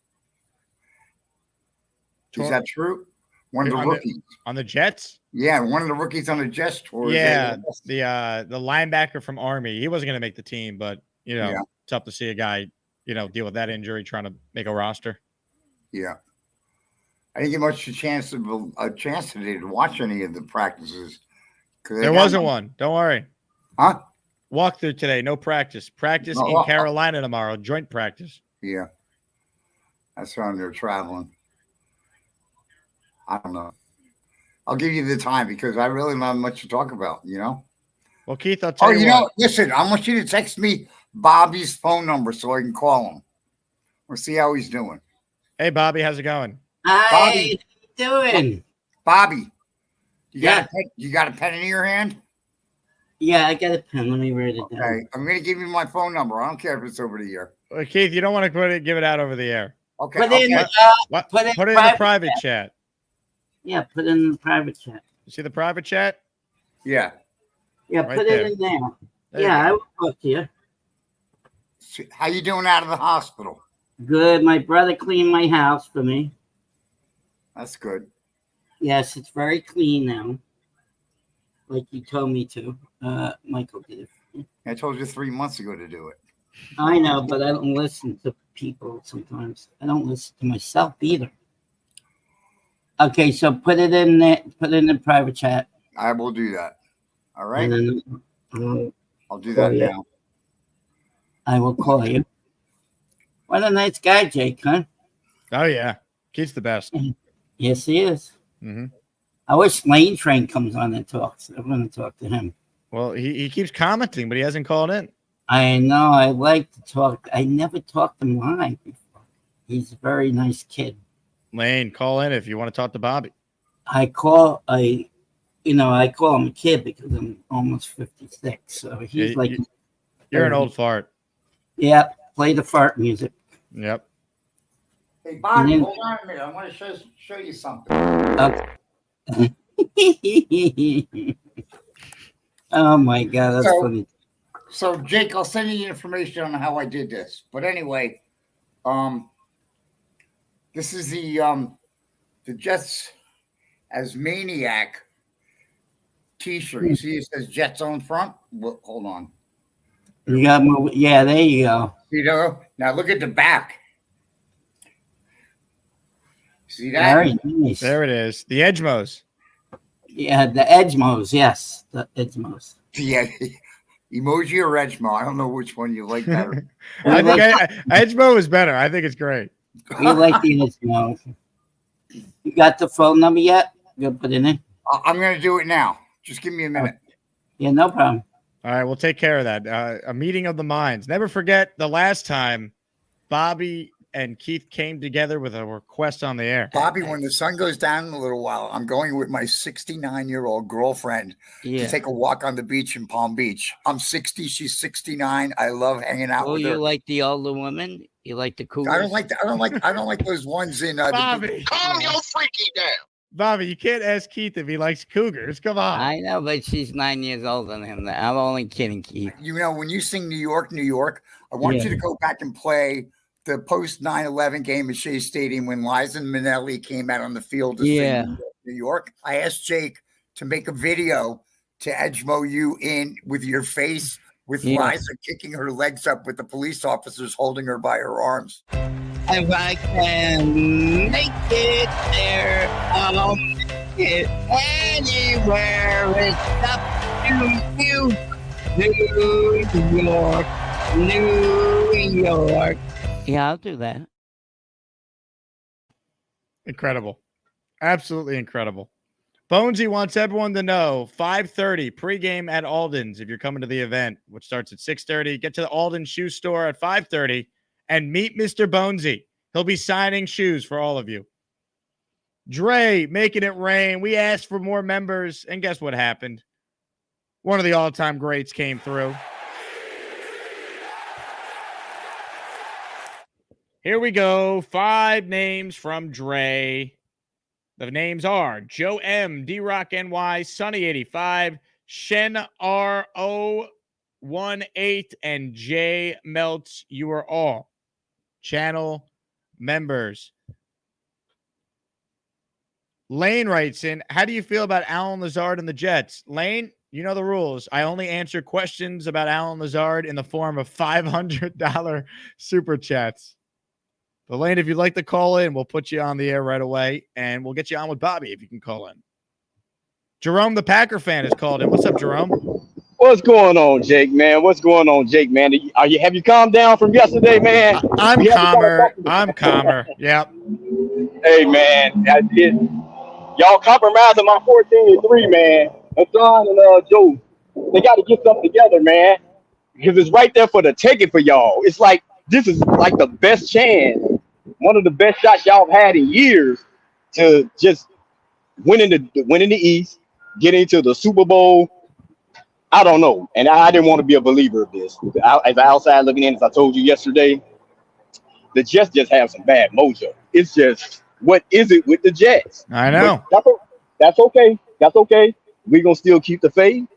Is that true? One of the rookies on the Jets. Yeah, one of the rookies on the Jets tour. Yeah, the linebacker from Army. He wasn't going to make the team, but you know, tough to see a guy, you know, deal with that injury trying to make a roster. Yeah, I didn't get much a chance today to watch any of the practices. There wasn't one. Don't worry. Huh? Walkthrough today. No practice. Practice in Carolina tomorrow. Joint practice. Yeah, that's why they're traveling. I don't know. I'll give you the time because I really don't have much to talk about, you know? Well, Keith, I'll tell you what. Know, listen, I want you to text me Bobby's phone number so I can call him. We'll see how he's doing. Hey, Bobby, how's it going? Hi, Bobby, how you doing? Bobby, you got a pen in your hand? Yeah, I got a pen. Let me write it down. Okay, I'm going to give you my phone number. I don't care if it's over the air. Well, Keith, you don't want to give it out over the air. Okay. Put it in the private chat. Yeah, put it in the private chat. You see the private chat? Yeah. Yeah, Right put there. it in there. There I you will talk to you. How you doing out of the hospital? Good. My brother cleaned my house for me. That's good. Yes, it's very clean now. Like you told me to. Michael did it for me. I told you 3 months ago to do it. I know, but I don't listen to people sometimes. I don't listen to myself either. Okay, so put it in there. Put it in the private chat. I will do that. All right. And then, I'll do that now. I will call you. What a nice guy, Jake, huh? Oh, yeah. Keith's the best. Yes, he is. Mm-hmm. I wish Lane Train comes on and talks. I want to talk to him. Well, he keeps commenting, but he hasn't called in. I know. I like to talk. I never talked to him live before. He's a very nice kid. Lane, call in if you want to talk to Bobby. I call him a kid because I'm almost 56. So he's You're an old fart. Yeah, play the fart music. Yep. Hey, Bobby, then- hold on a minute. I want to show you something. Oh my God, that's funny. So, Jake, I'll send you the information on how I did this. But anyway, this is the Jets as Maniac T-shirt. You see, it says Jets on front. Well, hold on. You got move. Yeah, there you go. You know, now look at the back. See that? Very nice. There it is. The Edgemos. Yeah, the Edgemos. Yes, the Edgemos. Yeah. Emoji or Edgemo? I don't know which one you like better. I think Edgemo is better. I think it's great. We like the Edgemos. You got the phone number yet? You put it in. I'm going to do it now. Just give me a minute. Yeah, no problem. All right, we'll take care of that. A meeting of the minds. Never forget the last time Bobby and Keith came together with a request on the air. Bobby, when the sun goes down in a little while, I'm going with my 69-year-old girlfriend to take a walk on the beach in Palm Beach. I'm 60, she's 69. I love hanging out with her. You like the older women? You like the cougars? I don't like those ones in Bobby. Calm your freaky down. Bobby, you can't ask Keith if he likes cougars. Come on. I know, but she's 9 years older than him. I'm only kidding, Keith. You know, when you sing New York, New York, I want you to go back and play the post 9/11 game at Shea Stadium when Liza Minnelli came out on the field to sing New York. I asked Jake to make a video to Edgemo you in with your face with Liza kicking her legs up with the police officers holding her by her arms. If I can make it there, I'll make it anywhere. It's up to you. New York, New York. Yeah, I'll do that. Incredible. Absolutely incredible. Bonesy wants everyone to know 5:30 pregame at Alden's if you're coming to the event, which starts at 6:30. Get to the Alden shoe store at 5:30 and meet Mr. Bonesy. He'll be signing shoes for all of you. Dre making it rain. We asked for more members, and guess what happened? One of the all-time greats came through. Here we go. 5 names from Dre. The names are Joe M, D-Rock NY, Sunny85, Shen R018, and Jay Meltz. You are all channel members. Lane writes in, how do you feel about Alan Lazard and the Jets? Lane, you know the rules. I only answer questions about Alan Lazard in the form of $500 super chats. But Lane, if you'd like to call in, we'll put you on the air right away, and we'll get you on with Bobby if you can call in. Jerome, the Packer fan, has called in. What's up, Jerome? What's going on, Jake, man? What's going on, Jake, man? Have you calmed down from yesterday, man? I'm calmer. I'm calmer. Yep. Hey, man, y'all compromising my 14-3, man. Hassan and Joe, they got to get something together, man, because it's right there for the taking for y'all. It's like this is like the best chance, one of the best shots y'all have had in years to just winning the East, getting to the Super Bowl. I don't know, and I didn't want to be a believer of this. As an outside looking in, as I told you yesterday, the Jets just have some bad mojo. It's just, what is it with the Jets? I know. But that's okay. That's okay. We're going to still keep the faith.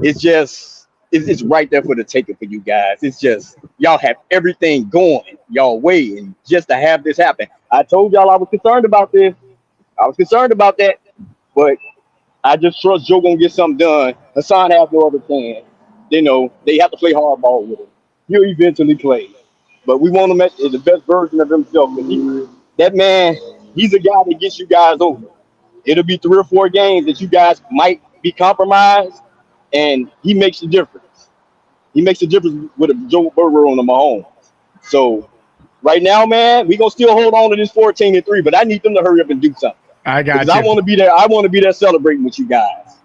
It's just, it's right there for the taking for you guys. It's just, y'all have everything going y'all way, and just to have this happen. I told y'all I was concerned about this. I was concerned about that, but I just trust Joe gonna get something done. Hassan has no other chance. You know, they have to play hardball with him. He'll eventually play. But we want him at the best version of himself. That man, he's a guy that gets you guys over. It'll be 3 or 4 games that you guys might be compromised, and he makes the difference. He makes the difference with a Joe Burrow on the Mahomes. So right now, man, we're gonna still hold on to this 14-3, but I need them to hurry up and do something. I got you. I want to be there. I want to be there celebrating with you guys.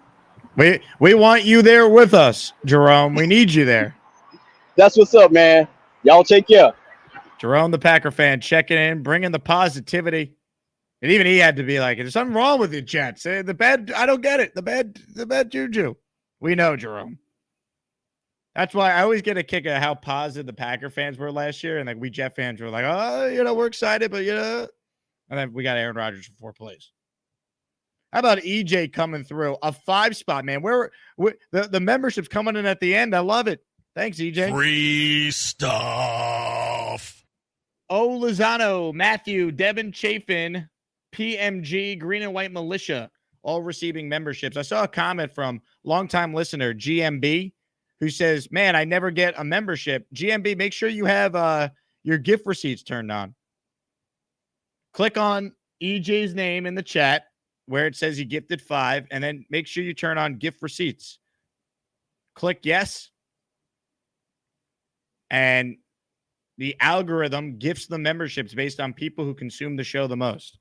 We want you there with us, Jerome. We need you there. That's what's up, man. Y'all take care. Jerome, the Packer fan, checking in, bringing the positivity. And even he had to be like, there's something wrong with the Jets. The bad, I don't get it. The bad juju. We know, Jerome. That's why I always get a kick at how positive the Packer fans were last year. And like we Jet fans were like, oh, we're excited, but and then we got Aaron Rodgers for 4 plays. How about EJ coming through? A 5 spot, man. Where the membership's coming in at the end. I love it. Thanks, EJ. Free stuff. O. Lozano, Matthew, Devin Chafin, PMG, Green and White Militia, all receiving memberships. I saw a comment from longtime listener, GMB, who says, man, I never get a membership. GMB, make sure you have your gift receipts turned on. Click on EJ's name in the chat where it says he gifted 5, and then make sure you turn on gift receipts. Click yes. And the algorithm gifts the memberships based on people who consume the show the most.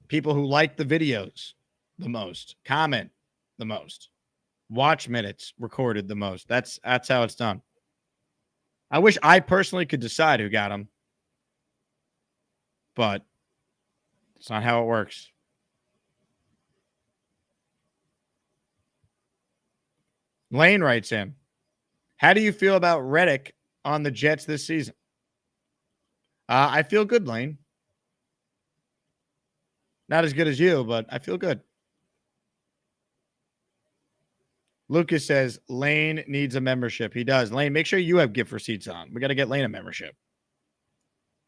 People who like the videos the most, comment the most, watch minutes recorded the most. That's how it's done. I wish I personally could decide who got them, but it's not how it works. Lane writes in, how do you feel about Reddick on the Jets this season? I feel good, Lane. Not as good as you, but I feel good. Lucas says Lane needs a membership. He does. Lane, make sure you have gift receipts on. We got to get Lane a membership.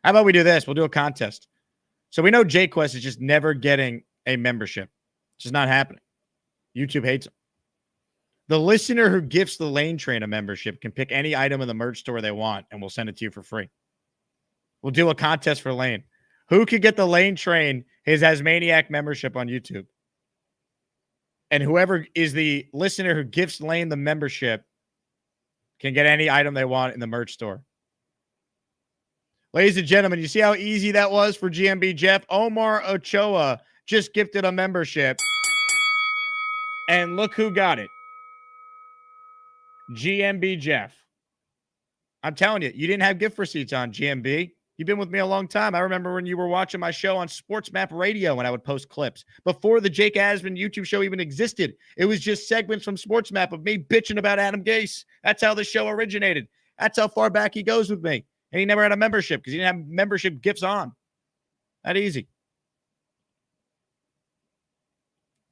How about we do this? We'll do a contest. So we know Jake Quest is just never getting a membership. It's just not happening. YouTube hates him. The listener who gifts the Lane Train a membership can pick any item in the merch store they want, and we'll send it to you for free. We'll do a contest for Lane. Who could get the Lane Train his Asmaniac membership on YouTube? And whoever is the listener who gifts Lane the membership can get any item they want in the merch store. Ladies and gentlemen, you see how easy that was for GMB Jeff? Omar Ochoa just gifted a membership. And look who got it. GMB Jeff. I'm telling you, you didn't have gift receipts on GMB. You've been with me a long time. I remember when you were watching my show on Sports Map Radio when I would post clips. Before the Jake Asman YouTube show even existed, it was just segments from Sports Map of me bitching about Adam Gase. That's how the show originated. That's how far back he goes with me. And he never had a membership because he didn't have membership gifts on. That easy.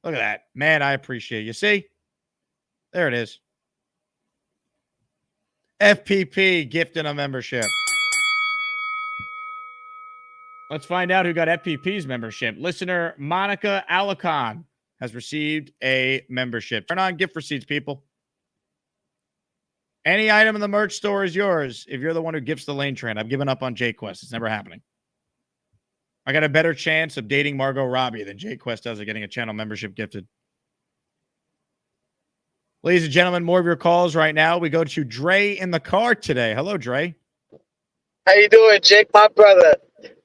Look at that. Man, I appreciate you. See? There it is. FPP gifting a membership. Let's find out who got FPP's membership. Listener Monica Alicon has received a membership. Turn on gift receipts, people. Any item in the merch store is yours if you're the one who gifts the Lane Train. I've given up on Jake Quest. It's never happening. I got a better chance of dating Margot Robbie than Jake Quest does of getting a channel membership gifted. Ladies and gentlemen, more of your calls right now. We go to Dre in the car today. Hello, Dre. How you doing, Jake, my brother?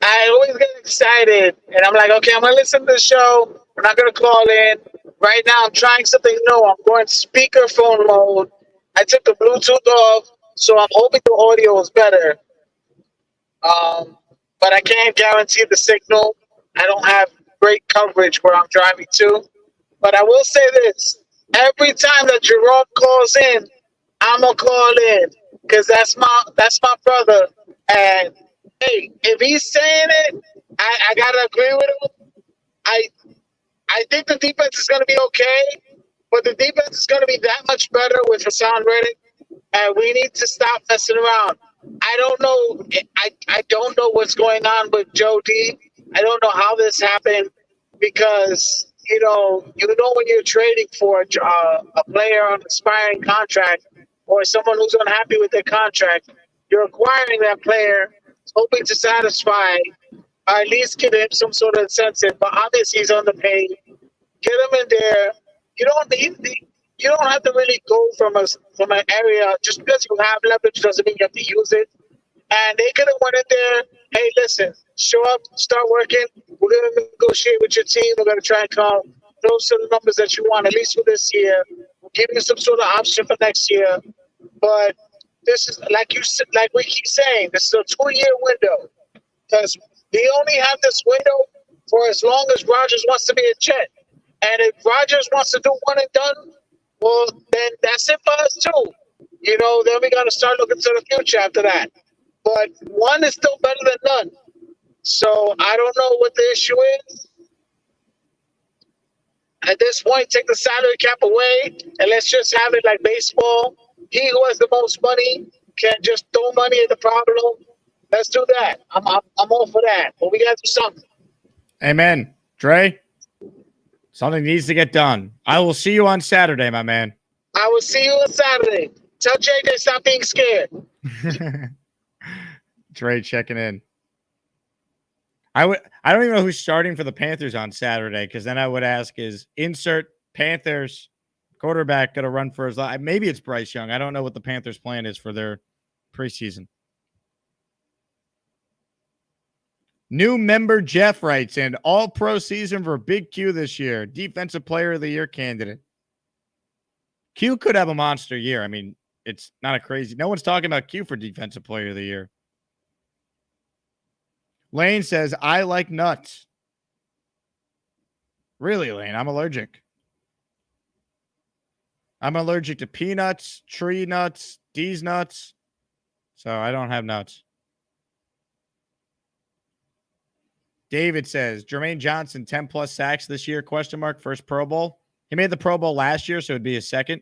I always get excited, and I'm like, okay, I'm going to listen to the show. I'm not going to call in. Right now, I'm trying something new. I'm going speakerphone mode. I took the Bluetooth off, so I'm hoping the audio is better. But I can't guarantee the signal. I don't have great coverage where I'm driving to. But I will say this. Every time that Jerome calls in, I'm going to call in because that's my brother. And hey, if he's saying it, I gotta agree with him. I think the defense is gonna be okay, but the defense is gonna be that much better with Hassan Reddick, and we need to stop messing around. I don't know. I don't know what's going on with Joe D. I don't know how this happened because you know when you're trading for a player on an expiring contract or someone who's unhappy with their contract. You're acquiring that player, hoping to satisfy, or at least give him some sort of incentive. But obviously, he's underpaid. Get him in there. You don't have to really go from an area just because you have leverage doesn't mean you have to use it. And they could have went in there. Hey, listen, show up, start working. We're gonna negotiate with your team. We're gonna try and come those are the numbers that you want at least for this year. We'll give you some sort of option for next year, but. This is like we keep saying, this is a 2-year window because we only have this window for as long as Rodgers wants to be a Jet. And if Rodgers wants to do one and done, Well, then that's it for us too. Then we got to start looking to the future after that. But one is still better than none. So I don't know what the issue is. At this point, take the salary cap away and let's just have it like baseball. He who has the most money can just throw money at the problem. Let's do that. I'm all for that. But we got to do something. Amen. Dre, something needs to get done. I will see you on Saturday, my man. I will see you on Saturday. Tell JJ stop being scared. Dre checking in. I don't even know who's starting for the Panthers on Saturday, because then I would ask is insert Panthers quarterback going to run for his life. Maybe it's Bryce Young. I don't know what the Panthers' plan is for their preseason. New member Jeff writes in, all-pro season for Big Q this year. Defensive Player of the Year candidate. Q could have a monster year. I mean, it's not a crazy. No one's talking about Q for Defensive Player of the Year. Lane says, I like nuts. Really, Lane? I'm allergic. I'm allergic to peanuts, tree nuts, D's nuts. So I don't have nuts. David says, Jermaine Johnson, 10-plus sacks this year, ? First Pro Bowl. He made the Pro Bowl last year, so it'd be his second.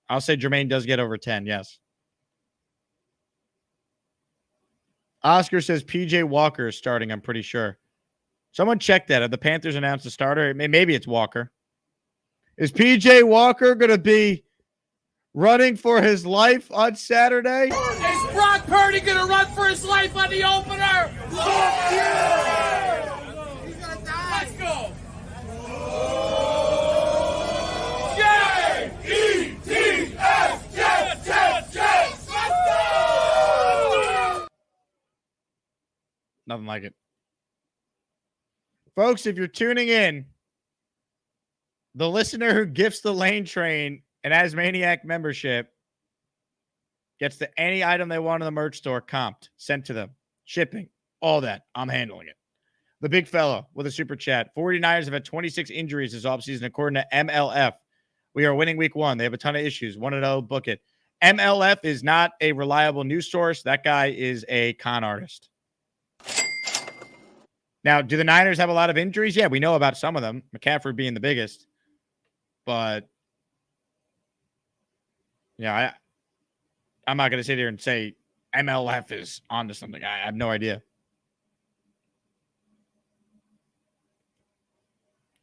I'll say Jermaine does get over 10, yes. Oscar says P.J. Walker is starting, I'm pretty sure. Someone check that. Have the Panthers announced a starter? Maybe it's Walker. Is P.J. Walker going to be running for his life on Saturday? Is Brock Purdy going to run for his life on the opener? Fuck yeah! He's going to die. Let's go. J-E-T-S, Jets, Jets, Jets. Let's go! Nothing like it. Folks, if you're tuning in, the listener who gifts the Lane Train an Asmaniac membership gets to any item they want in the merch store comped, sent to them, shipping, all that. I'm handling it. The big fella with a super chat. 49ers have had 26 injuries this offseason, according to MLF. We are winning week 1. They have a ton of issues. 1-0, book it. MLF is not a reliable news source. That guy is a con artist. Now, do the Niners have a lot of injuries? Yeah, we know about some of them. McCaffrey being the biggest. But, yeah, I'm not going to sit here and say MLF is onto something. I have no idea.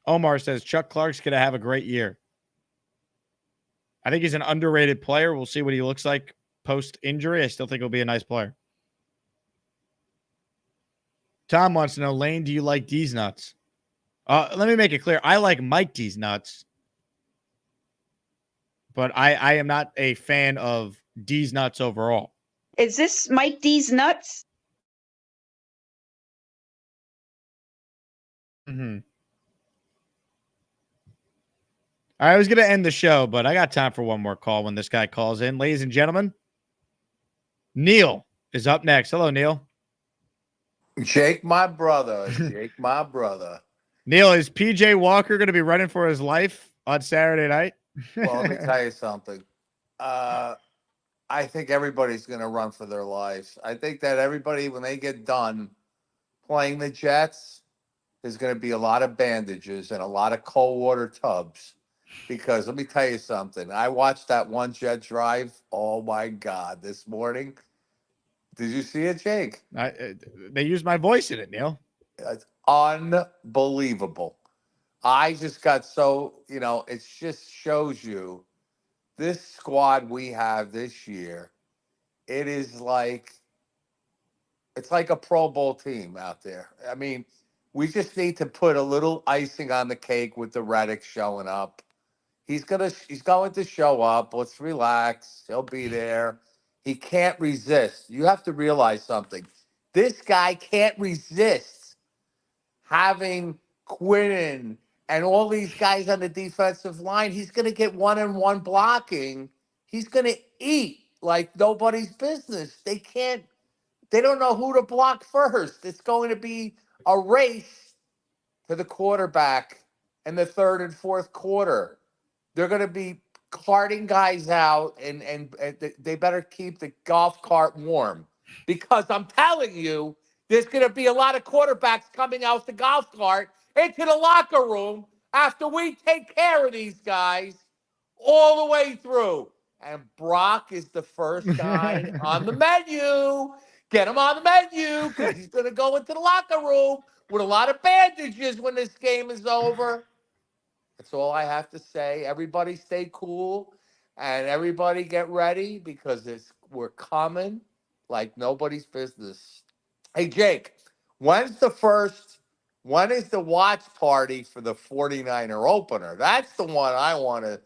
Omar says Chuck Clark's going to have a great year. I think he's an underrated player. We'll see what he looks like post-injury. I still think he'll be a nice player. Tom wants to know, Lane, do you like D's nuts? Let me make it clear. I like Mike D's nuts. But I am not a fan of D's nuts overall. Is this Mike D's nuts? Mm-hmm. I was going to end the show, but I got time for one more call when this guy calls in. Ladies and gentlemen, Neil is up next. Hello, Neil. Jake, my brother. Jake, my brother. Neil, is P.J. Walker going to be running for his life on Saturday night? Well, let me tell you something. I think everybody's going to run for their lives. I think that everybody, when they get done playing the Jets, there's going to be a lot of bandages and a lot of cold water tubs. Because let me tell you something. I watched that one Jet drive. Oh, my God, this morning. Did you see it, Jake? They used my voice in it, Neil. It's unbelievable. I just got so, it just shows you this squad we have this year. It is like, it's like a Pro Bowl team out there. I mean, we just need to put a little icing on the cake with the Reddick showing up. He's going to show up. Let's relax. He'll be there. He can't resist. You have to realize something. This guy can't resist having Quinnen and all these guys on the defensive line. He's going to get one-on-one blocking. He's going to eat like nobody's business. They don't know who to block first. It's going to be a race to the quarterback in the third and fourth quarter. They're going to be carting guys out, and they better keep the golf cart warm, because I'm telling you, there's going to be a lot of quarterbacks coming out the golf cart into the locker room after we take care of these guys all the way through. And Brock is the first guy on the menu. Get him on the menu, because he's going to go into the locker room with a lot of bandages when this game is over. That's all I have to say. Everybody stay cool, and everybody get ready, because we're coming like nobody's business. Hey, Jake, when is the watch party for the 49er opener? That's the one I want to.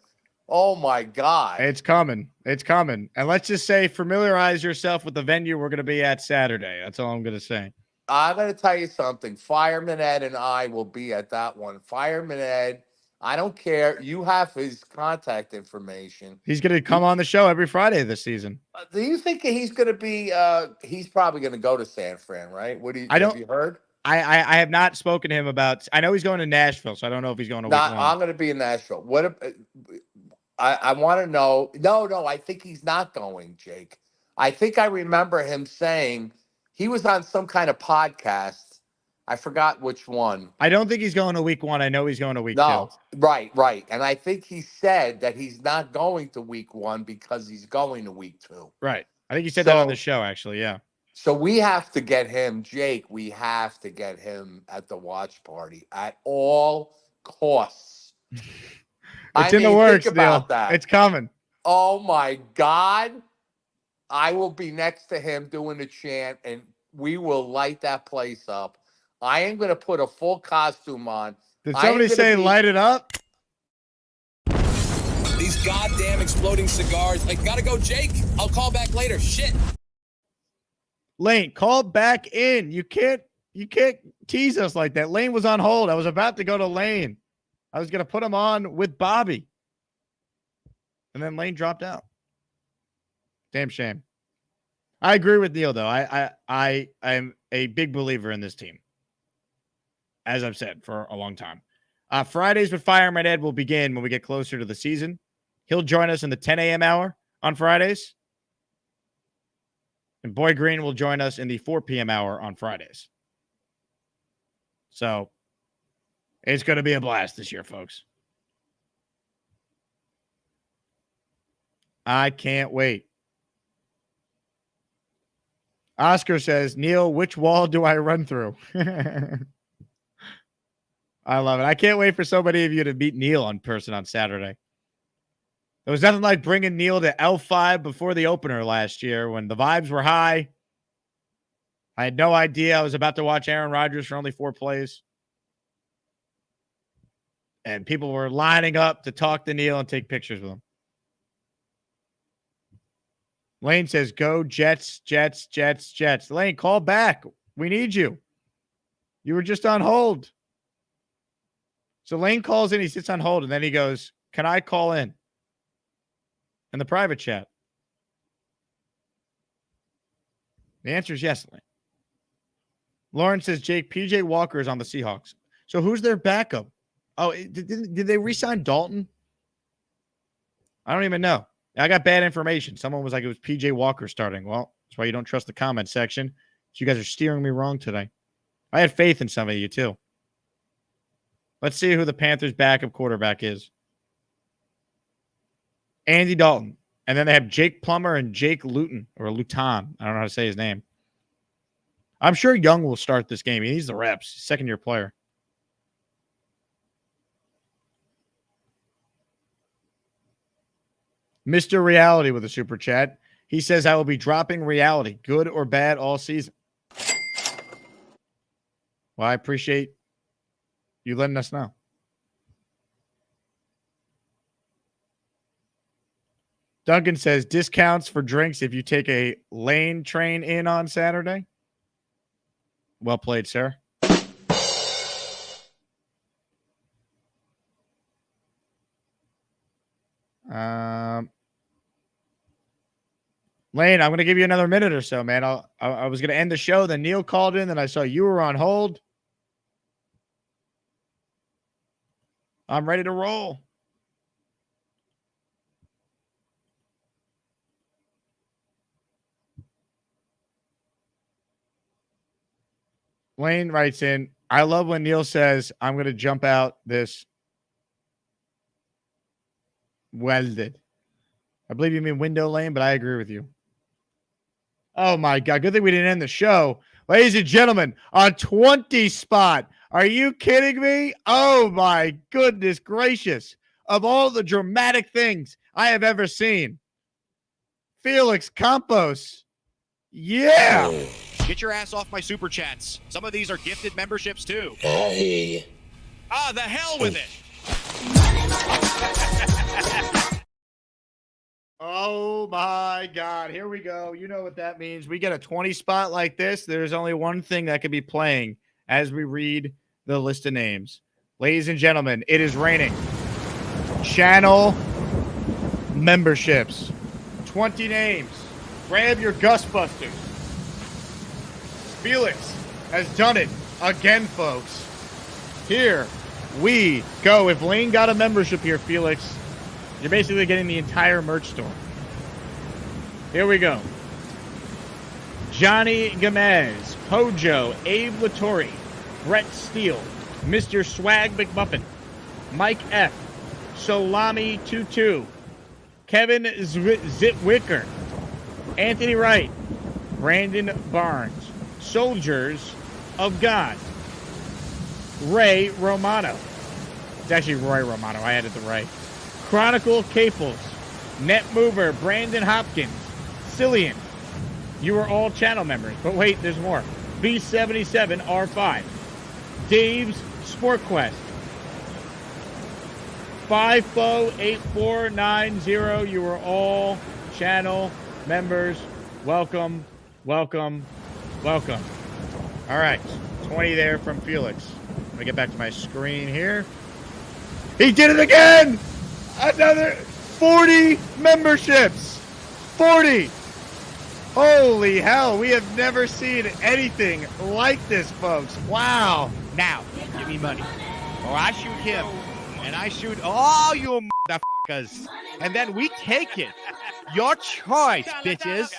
Oh my God. It's coming. It's coming. And let's just say, familiarize yourself with the venue we're going to be at Saturday. That's all I'm going to say. I'm going to tell you something. Fireman Ed and I will be at that one. Fireman Ed, I don't care. You have his contact information. He's going to come on the show every Friday this season. Do you think he's going to be? He's probably going to go to San Fran, right? Have you heard? I have not spoken to him about. I know he's going to Nashville, so I don't know if he's going to. I'm going to be in Nashville. I want to know. No, I think he's not going, Jake. I think I remember him saying he was on some kind of podcast. I forgot which one. I don't think he's going to week 1. I know he's going to week 2. Right. And I think he said that he's not going to week 1 because he's going to week 2. Right. I think he said that on the show, actually. Yeah. So we have to get him, Jake. We have to get him at the watch party at all costs. It's in the works, think about Neil. that. It's coming. Oh my God. I will be next to him doing the chant, and we will light that place up. I am going to put a full costume on. Did somebody say light it up? These goddamn exploding cigars. I gotta go, Jake. I'll call back later. Shit. Lane, call back in. You can't tease us like that. Lane was on hold. I was about to go to Lane. I was going to put him on with Bobby. And then Lane dropped out. Damn shame. I agree with Neil, though. I am a big believer in this team, as I've said for a long time. Fridays with Fireman Ed will begin when we get closer to the season. He'll join us in the 10 a.m. hour on Fridays. And Boy Green will join us in the 4 p.m. hour on Fridays. So it's going to be a blast this year, folks. I can't wait. Oscar says, Neil, which wall do I run through? I love it. I can't wait for so many of you to meet Neil in person on Saturday. There was nothing like bringing Neil to L5 before the opener last year when the vibes were high. I had no idea I was about to watch Aaron Rodgers for only 4 plays. And people were lining up to talk to Neil and take pictures with him. Lane says, go Jets, Jets, Jets, Jets. Lane, call back. We need you. You were just on hold. So Lane calls in, he sits on hold, and then he goes, can I call in the private chat? The answer is yes, Lane. Lauren says, Jake, PJ Walker is on the Seahawks. So who's their backup? Oh, did they re-sign Dalton? I don't even know. I got bad information. Someone was like, it was PJ Walker starting. Well, that's why you don't trust the comment section. So you guys are steering me wrong today. I had faith in some of you, too. Let's see who the Panthers' backup quarterback is. Andy Dalton. And then they have Jake Plummer and Jake Luton, or Luton. I don't know how to say his name. I'm sure Young will start this game. He needs the reps. Second-year player. Mr. Reality with a super chat. He says, I will be dropping reality, good or bad, all season. Well, I appreciate you letting us know. Duncan says, discounts for drinks if you take a Lane train in on Saturday. Well played, sir. Lane, I'm going to give you another minute or so, man. I was going to end the show. Then Neil called in, and I saw you were on hold. I'm ready to roll. Wayne writes in, I love when Neil says, I'm going to jump out this welded. I believe you mean window lane, but I agree with you. Oh, my God. Good thing we didn't end the show. Ladies and gentlemen, a 20 spot. Are you kidding me? Oh, my goodness gracious. Of all the dramatic things I have ever seen, Felix Campos. Yeah. Get your ass off my super chats. Some of these are gifted memberships too. Hey. Ah, the hell with it. Oh my God. Here we go. You know what that means. We get a 20 spot like this. There's only one thing that could be playing as we read the list of names. Ladies and gentlemen, it is raining. Channel memberships. 20 names. Grab your Gustbusters. Felix has done it again, folks. Here we go. If Lane got a membership here, Felix, you're basically getting the entire merch store. Here we go. Johnny Gomez, Hojo, Abe Latore, Brett Steele, Mr. Swag McMuffin, Mike F., Solami22, Kevin Zitwicker, Anthony Wright, Brandon Barnes, Soldiers of God, Ray Romano. It's actually Roy Romano. I added the Ray. Chronicle Caples, Net Mover, Brandon Hopkins, Cillian. You are all channel members. But wait, there's more. B77R5, Dave's Sport Quest, FIFO8490. You are all channel members. Welcome, welcome, welcome. All right, 20 there from Felix. Let me get back to my screen here. He did it again! Another 40 memberships. 40. Holy hell, we have never seen anything like this, folks. Wow. Now, give me money. Or I shoot him. And I shoot all you motherfuckers. And then we take it. Your choice, bitches.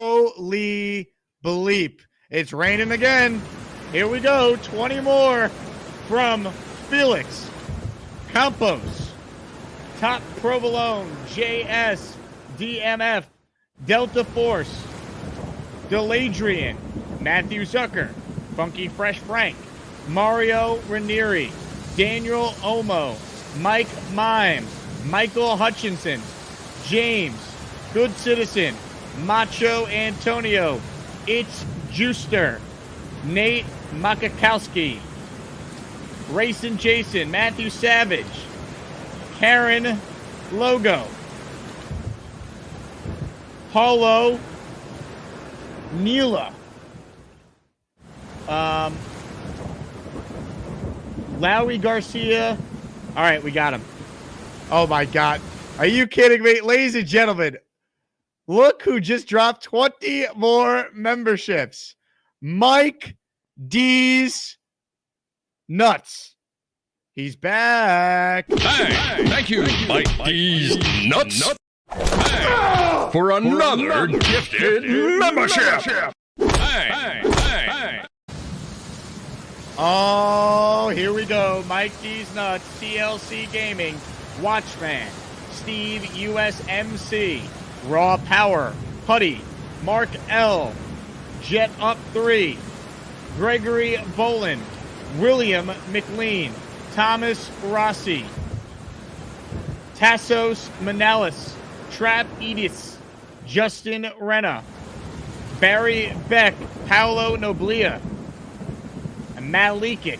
Holy bleep. It's raining again. Here we go. 20 more from Felix Campos, Top Provolone, JS, DMF, Delta Force, Deladrian, Matthew Zucker, Funky Fresh Frank, Mario Ranieri, Daniel Omo, Mike Mime, Michael Hutchinson, James, Good Citizen, Macho Antonio, It's Juicer, Nate Makakowski, Racing Jason, Matthew Savage, Karen Logo, Paulo Neela, Lowry Garcia. All right, we got him. Oh my God. Are you kidding me? Ladies and gentlemen, look who just dropped 20 more memberships. Mike D's Nuts. He's back. Hey, thank you, Mike D's Nuts. Hey, for another gifted membership. Hey. Oh, here we go. Mike D's Nuts, TLC Gaming, Watchman, Steve USMC, Raw Power, Putty, Mark L, Jet Up 3, Gregory Boland, William McLean, Thomas Rossi, Tassos Manalis, Trap Edis, Justin Renna, Barry Beck, Paolo Noblia, Malikic,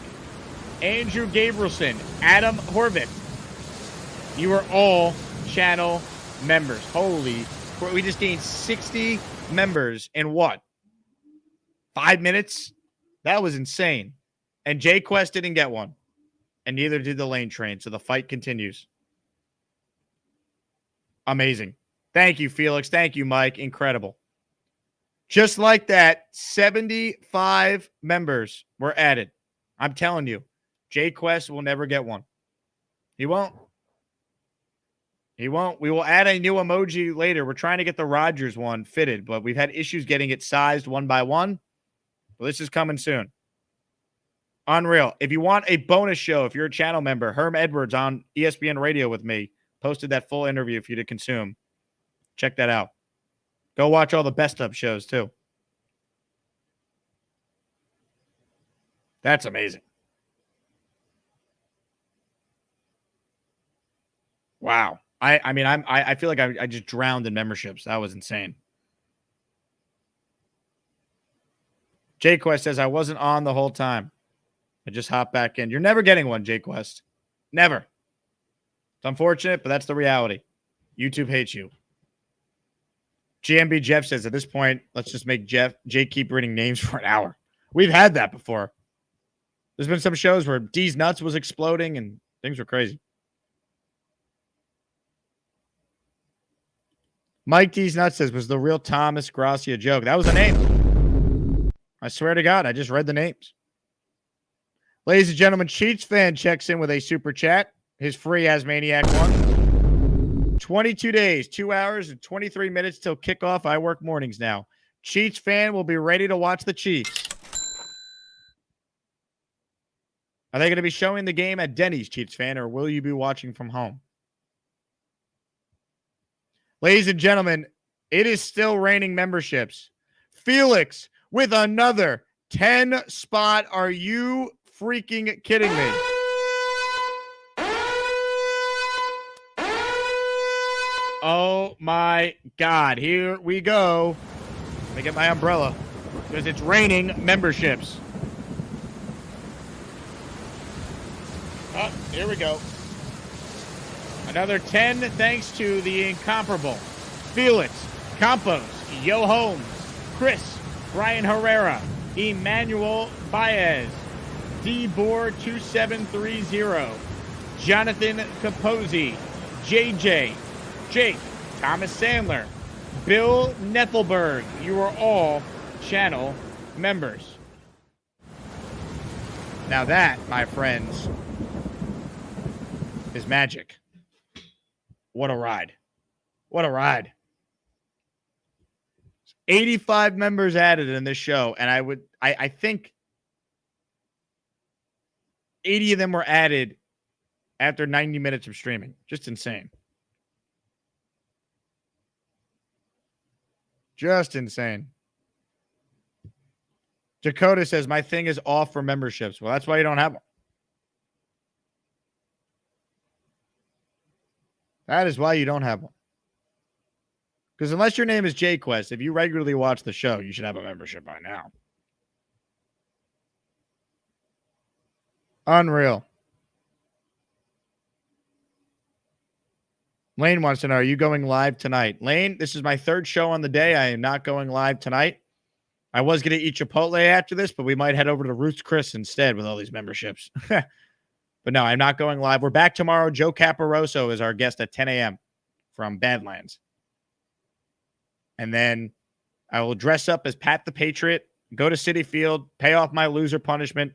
Andrew Gabrielson, Adam Horvath. You are all channel members. Holy, we just gained 60 members in what? 5 minutes? That was insane. And Jay Quest didn't get one. And neither did the Lane Train. So the fight continues. Amazing. Thank you, Felix. Thank you, Mike. Incredible. Just like that, 75 members were added. I'm telling you, Jay Quest will never get one. He won't. He won't. We will add a new emoji later. We're trying to get the Rogers one fitted, but we've had issues getting it sized one by one. Well, this is coming soon. Unreal. If you want a bonus show, if you're a channel member, Herm Edwards on ESPN Radio with me posted that full interview for you to consume. Check that out. Go watch all the best of shows too. That's amazing. Wow. I feel like I just drowned in memberships. That was insane. Jake Quest says I wasn't on the whole time. I just hopped back in. You're never getting one, Jake Quest. Never. It's unfortunate, but that's the reality. YouTube hates you. GMB Jeff says at this point, let's just make Jake keep reading names for an hour. We've had that before. There's been some shows where D's nuts was exploding and things were crazy. Mike D's nuts says, was the real Thomas Gracia joke? That was a name. I swear to God, I just read the names. Ladies and gentlemen, Cheats fan checks in with a super chat. His free Asmaniac one. 22 days, 2 hours, and 23 minutes till kickoff. I work mornings now. Cheats fan will be ready to watch the Chiefs. Are they going to be showing the game at Denny's, Cheats fan, or will you be watching from home? Ladies and gentlemen, it is still raining memberships. Felix with another 10 spot. Are you freaking kidding me? Oh my God. Here we go. Let me get my umbrella because it's raining memberships. Oh, here we go. Another 10 thanks to the incomparable Felix, Campos, Yo Holmes, Chris, Brian Herrera, Emmanuel Baez, DBOR2730, Jonathan Capozzi, JJ, Jake, Thomas Sandler, Bill Nethelberg. You are all channel members. Now that, my friends, is magic. What a ride. What a ride. 85 members added in this show, and I think 80 of them were added after 90 minutes of streaming. Just insane. Just insane. Dakota says, my thing is off for memberships. Well, that's why you don't have them. That is why you don't have one. Because unless your name is JQuest, if you regularly watch the show, you should have a membership by now. Unreal. Lane wants to know, are you going live tonight? Lane, this is my third show on the day. I am not going live tonight. I was going to eat Chipotle after this, but we might head over to Ruth's Chris instead with all these memberships. But no, I'm not going live. We're back tomorrow. Joe Caporoso is our guest at 10 a.m. from Badlands. And then I will dress up as Pat the Patriot, go to Citi Field, pay off my loser punishment,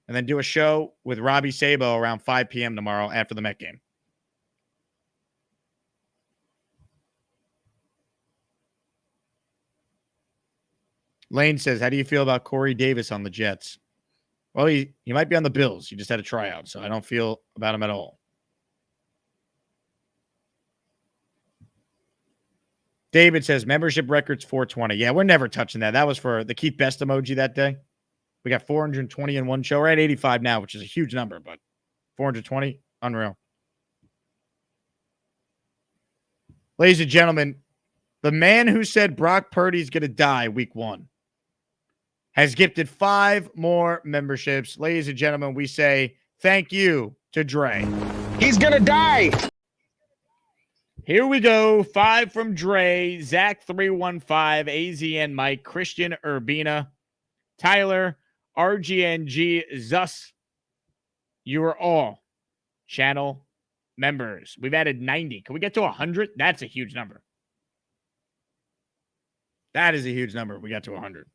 and then do a show with Robbie Sabo around 5 p.m. tomorrow after the Met game. Lane says, how do you feel about Corey Davis on the Jets? Well, he might be on the Bills. He just had a tryout, so I don't feel about him at all. David says, membership records 420. Yeah, we're never touching that. That was for the Keith Best emoji that day. We got 420 in one show. We're at 85 now, which is a huge number, but 420, unreal. Ladies and gentlemen, the man who said Brock Purdy's going to die week 1 has gifted 5 more memberships. Ladies and gentlemen, we say thank you to Dre. He's gonna die. Here we go. 5 from Dre, Zach315, AZN Mike, Christian Urbina, Tyler, RGNG, Zus. You are all channel members. We've added 90. Can we get to 100? That's a huge number. That is a huge number. We got to 100.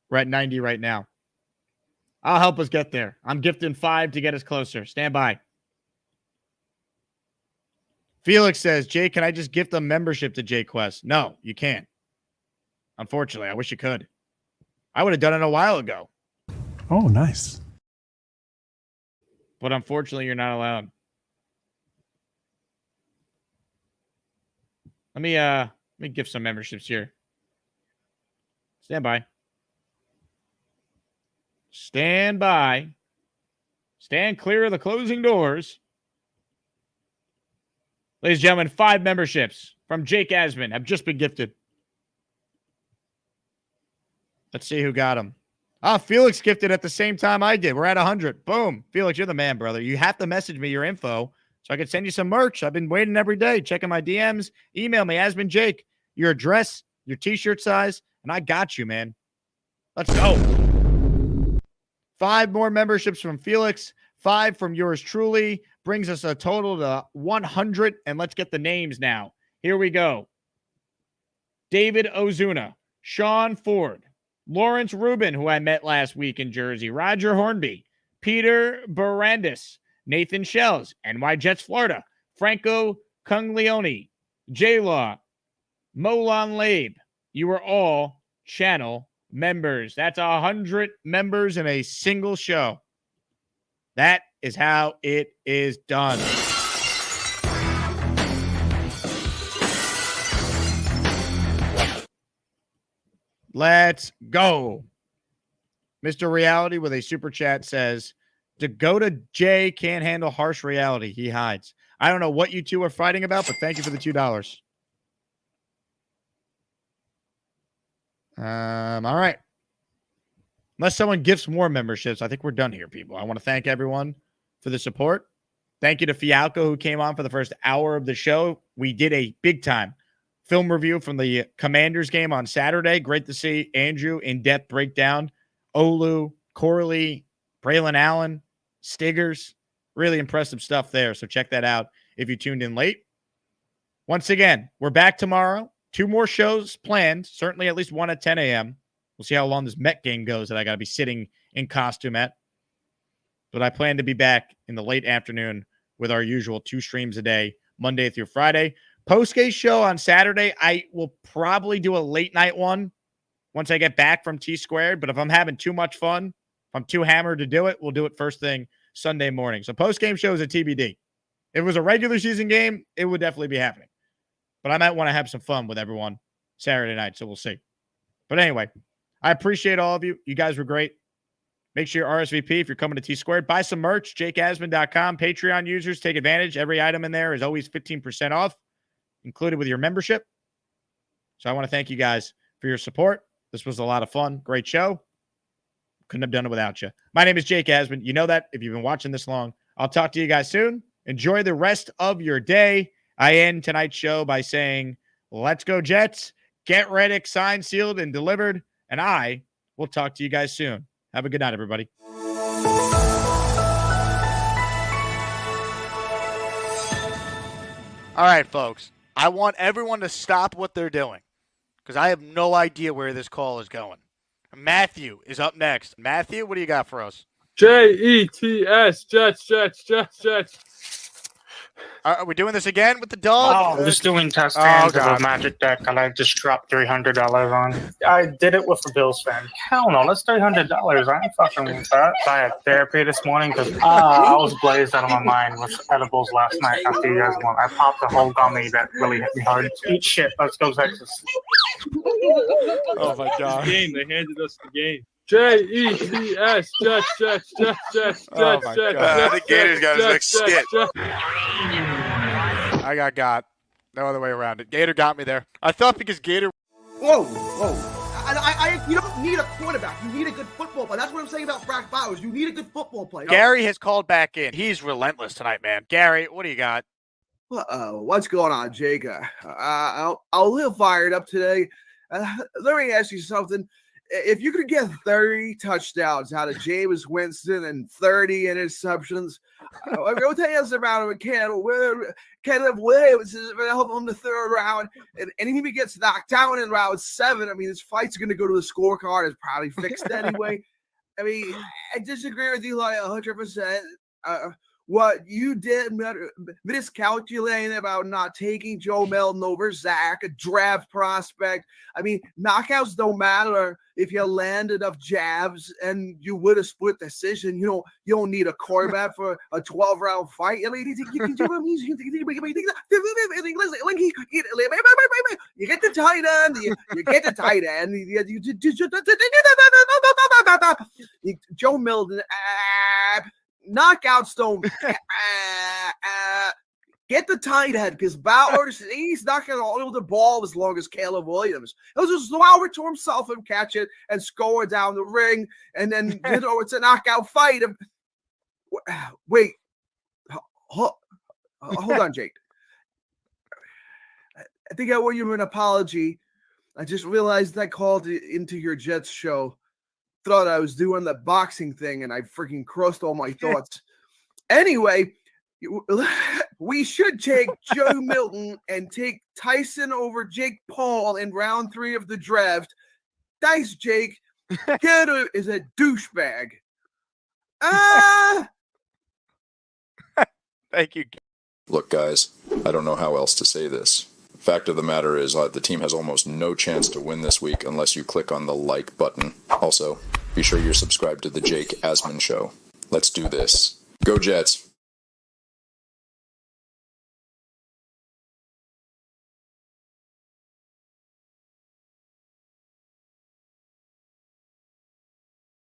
We're at 90 right now. I'll help us get there. I'm gifting 5 to get us closer. Stand by. Felix says, Jay, can I just gift a membership to JQuest? No, you can't. Unfortunately, I wish you could. I would have done it a while ago. Oh, nice. But unfortunately, you're not allowed. Let me give some memberships here. Stand by. Stand by. Stand clear of the closing doors. Ladies and gentlemen, 5 memberships from Jake Asman have just been gifted. Let's see who got them. Felix gifted at the same time I did. We're at 100. Boom. Felix, you're the man, brother. You have to message me your info so I can send you some merch. I've been waiting every day, checking my DMs. Email me, Asman Jake, your address, your T-shirt size, and I got you, man. Let's go. 5 more memberships from Felix. 5 from yours truly. Brings us a total to 100. And let's get the names now. Here we go. David Ozuna, Sean Ford, Lawrence Rubin, who I met last week in Jersey, Roger Hornby, Peter Barandis, Nathan Shells, NY Jets Florida, Franco Conglione, J-Law, Molan Labe. You are all channel members. That's 100 members in a single show. That is how it is done. Let's go. Mr. Reality with a super chat says, Dakota J can't handle harsh reality. He hides. I don't know what you two are fighting about, but thank you for the $2. All right. Unless someone gifts more memberships, I think we're done here, people. I want to thank everyone for the support. Thank you to Fialkow, who came on for the first hour of the show. We did a big-time film review from the Commanders game on Saturday. Great to see Andrew in-depth breakdown. Olu, Corley, Braylon Allen, Stiggers. Really impressive stuff there, so check that out if you tuned in late. Once again, we're back tomorrow. 2 more shows planned, certainly at least one at 10 a.m. We'll see how long this Met game goes that I got to be sitting in costume at. But I plan to be back in the late afternoon with our usual 2 streams a day, Monday through Friday. Post-game show on Saturday, I will probably do a late night one once I get back from T-Squared. But if I'm having too much fun, if I'm too hammered to do it, we'll do it first thing Sunday morning. So post-game show is a TBD. If it was a regular season game, it would definitely be happening. But I might want to have some fun with everyone Saturday night, so we'll see. But anyway, I appreciate all of you. You guys were great. Make sure you're RSVP if you're coming to T-Squared. Buy some merch, jakeasman.com. Patreon users, take advantage. Every item in there is always 15% off, included with your membership. So I want to thank you guys for your support. This was a lot of fun. Great show. Couldn't have done it without you. My name is Jake Asman. You know that if you've been watching this long. I'll talk to you guys soon. Enjoy the rest of your day. I end tonight's show by saying, let's go Jets. Get Reddick signed, sealed, and delivered. And I will talk to you guys soon. Have a good night, everybody. All right, folks. I want everyone to stop what they're doing because I have no idea where this call is going. Matthew is up next. Matthew, what do you got for us? Jets, Jets. Are we doing this again with the dog? Oh, just doing test hands of a magic deck and I just dropped $300 on. I did it with a Bills fan. Hell no, that's $300. I ain't fucking with that. I had therapy this morning because I was blazed out of my mind with edibles last night after you guys won. I popped a whole gummy that really hit me hard. Eat shit. Let's go Texas. Oh my God. Game. They handed us the game. Jets, Jets. Oh my God. The Gators got his next skit. I got no other way around it. Gator got me there. I thought because Gator. Whoa. You don't need a quarterback. You need a good football player. That's what I'm saying about Brock Bowers. You need a good football player. Gary has called back in. He's relentless tonight, man. Gary, what do you got? What's going on, Jake? I'll live fired up today. Let me ask you something. If you could get 30 touchdowns out of Jameis Winston and 30 interceptions, I'll tell you about him. Caleb Williams is going to help him in the 3rd round. And if he gets knocked down in round 7, I mean, his fight's going to go to the scorecard. It's probably fixed anyway. I mean, I disagree with you like 100%. what you did miscalculating about not taking Joe Milton over Zach, a draft prospect. I mean, knockouts don't matter if you land enough jabs and you would have split decision. You don't need a quarterback for a 12-round fight. I mean, you get the tight end. You get the tight end. Joe Milton. Knockouts don't get the tight end because Ballard, he's not going to hold the ball as long as Caleb Williams. He'll just allow it to himself and catch it and score down the ring. And then, it's a knockout fight. Wait. Hold on, Jake. I think I owe you an apology. I just realized I called into your Jets show. Thought I was doing the boxing thing and I freaking crossed all my thoughts. Anyway, we should take Joe Milton and take Tyson over Jake Paul in round 3 of the draft. Thanks, Jake. Kid is a douchebag. Thank you. Look, guys, I don't know how else to say this. Fact of the matter is, the team has almost no chance to win this week unless you click on the like button. Also, be sure you're subscribed to the Jake Asman Show. Let's do this. Go Jets!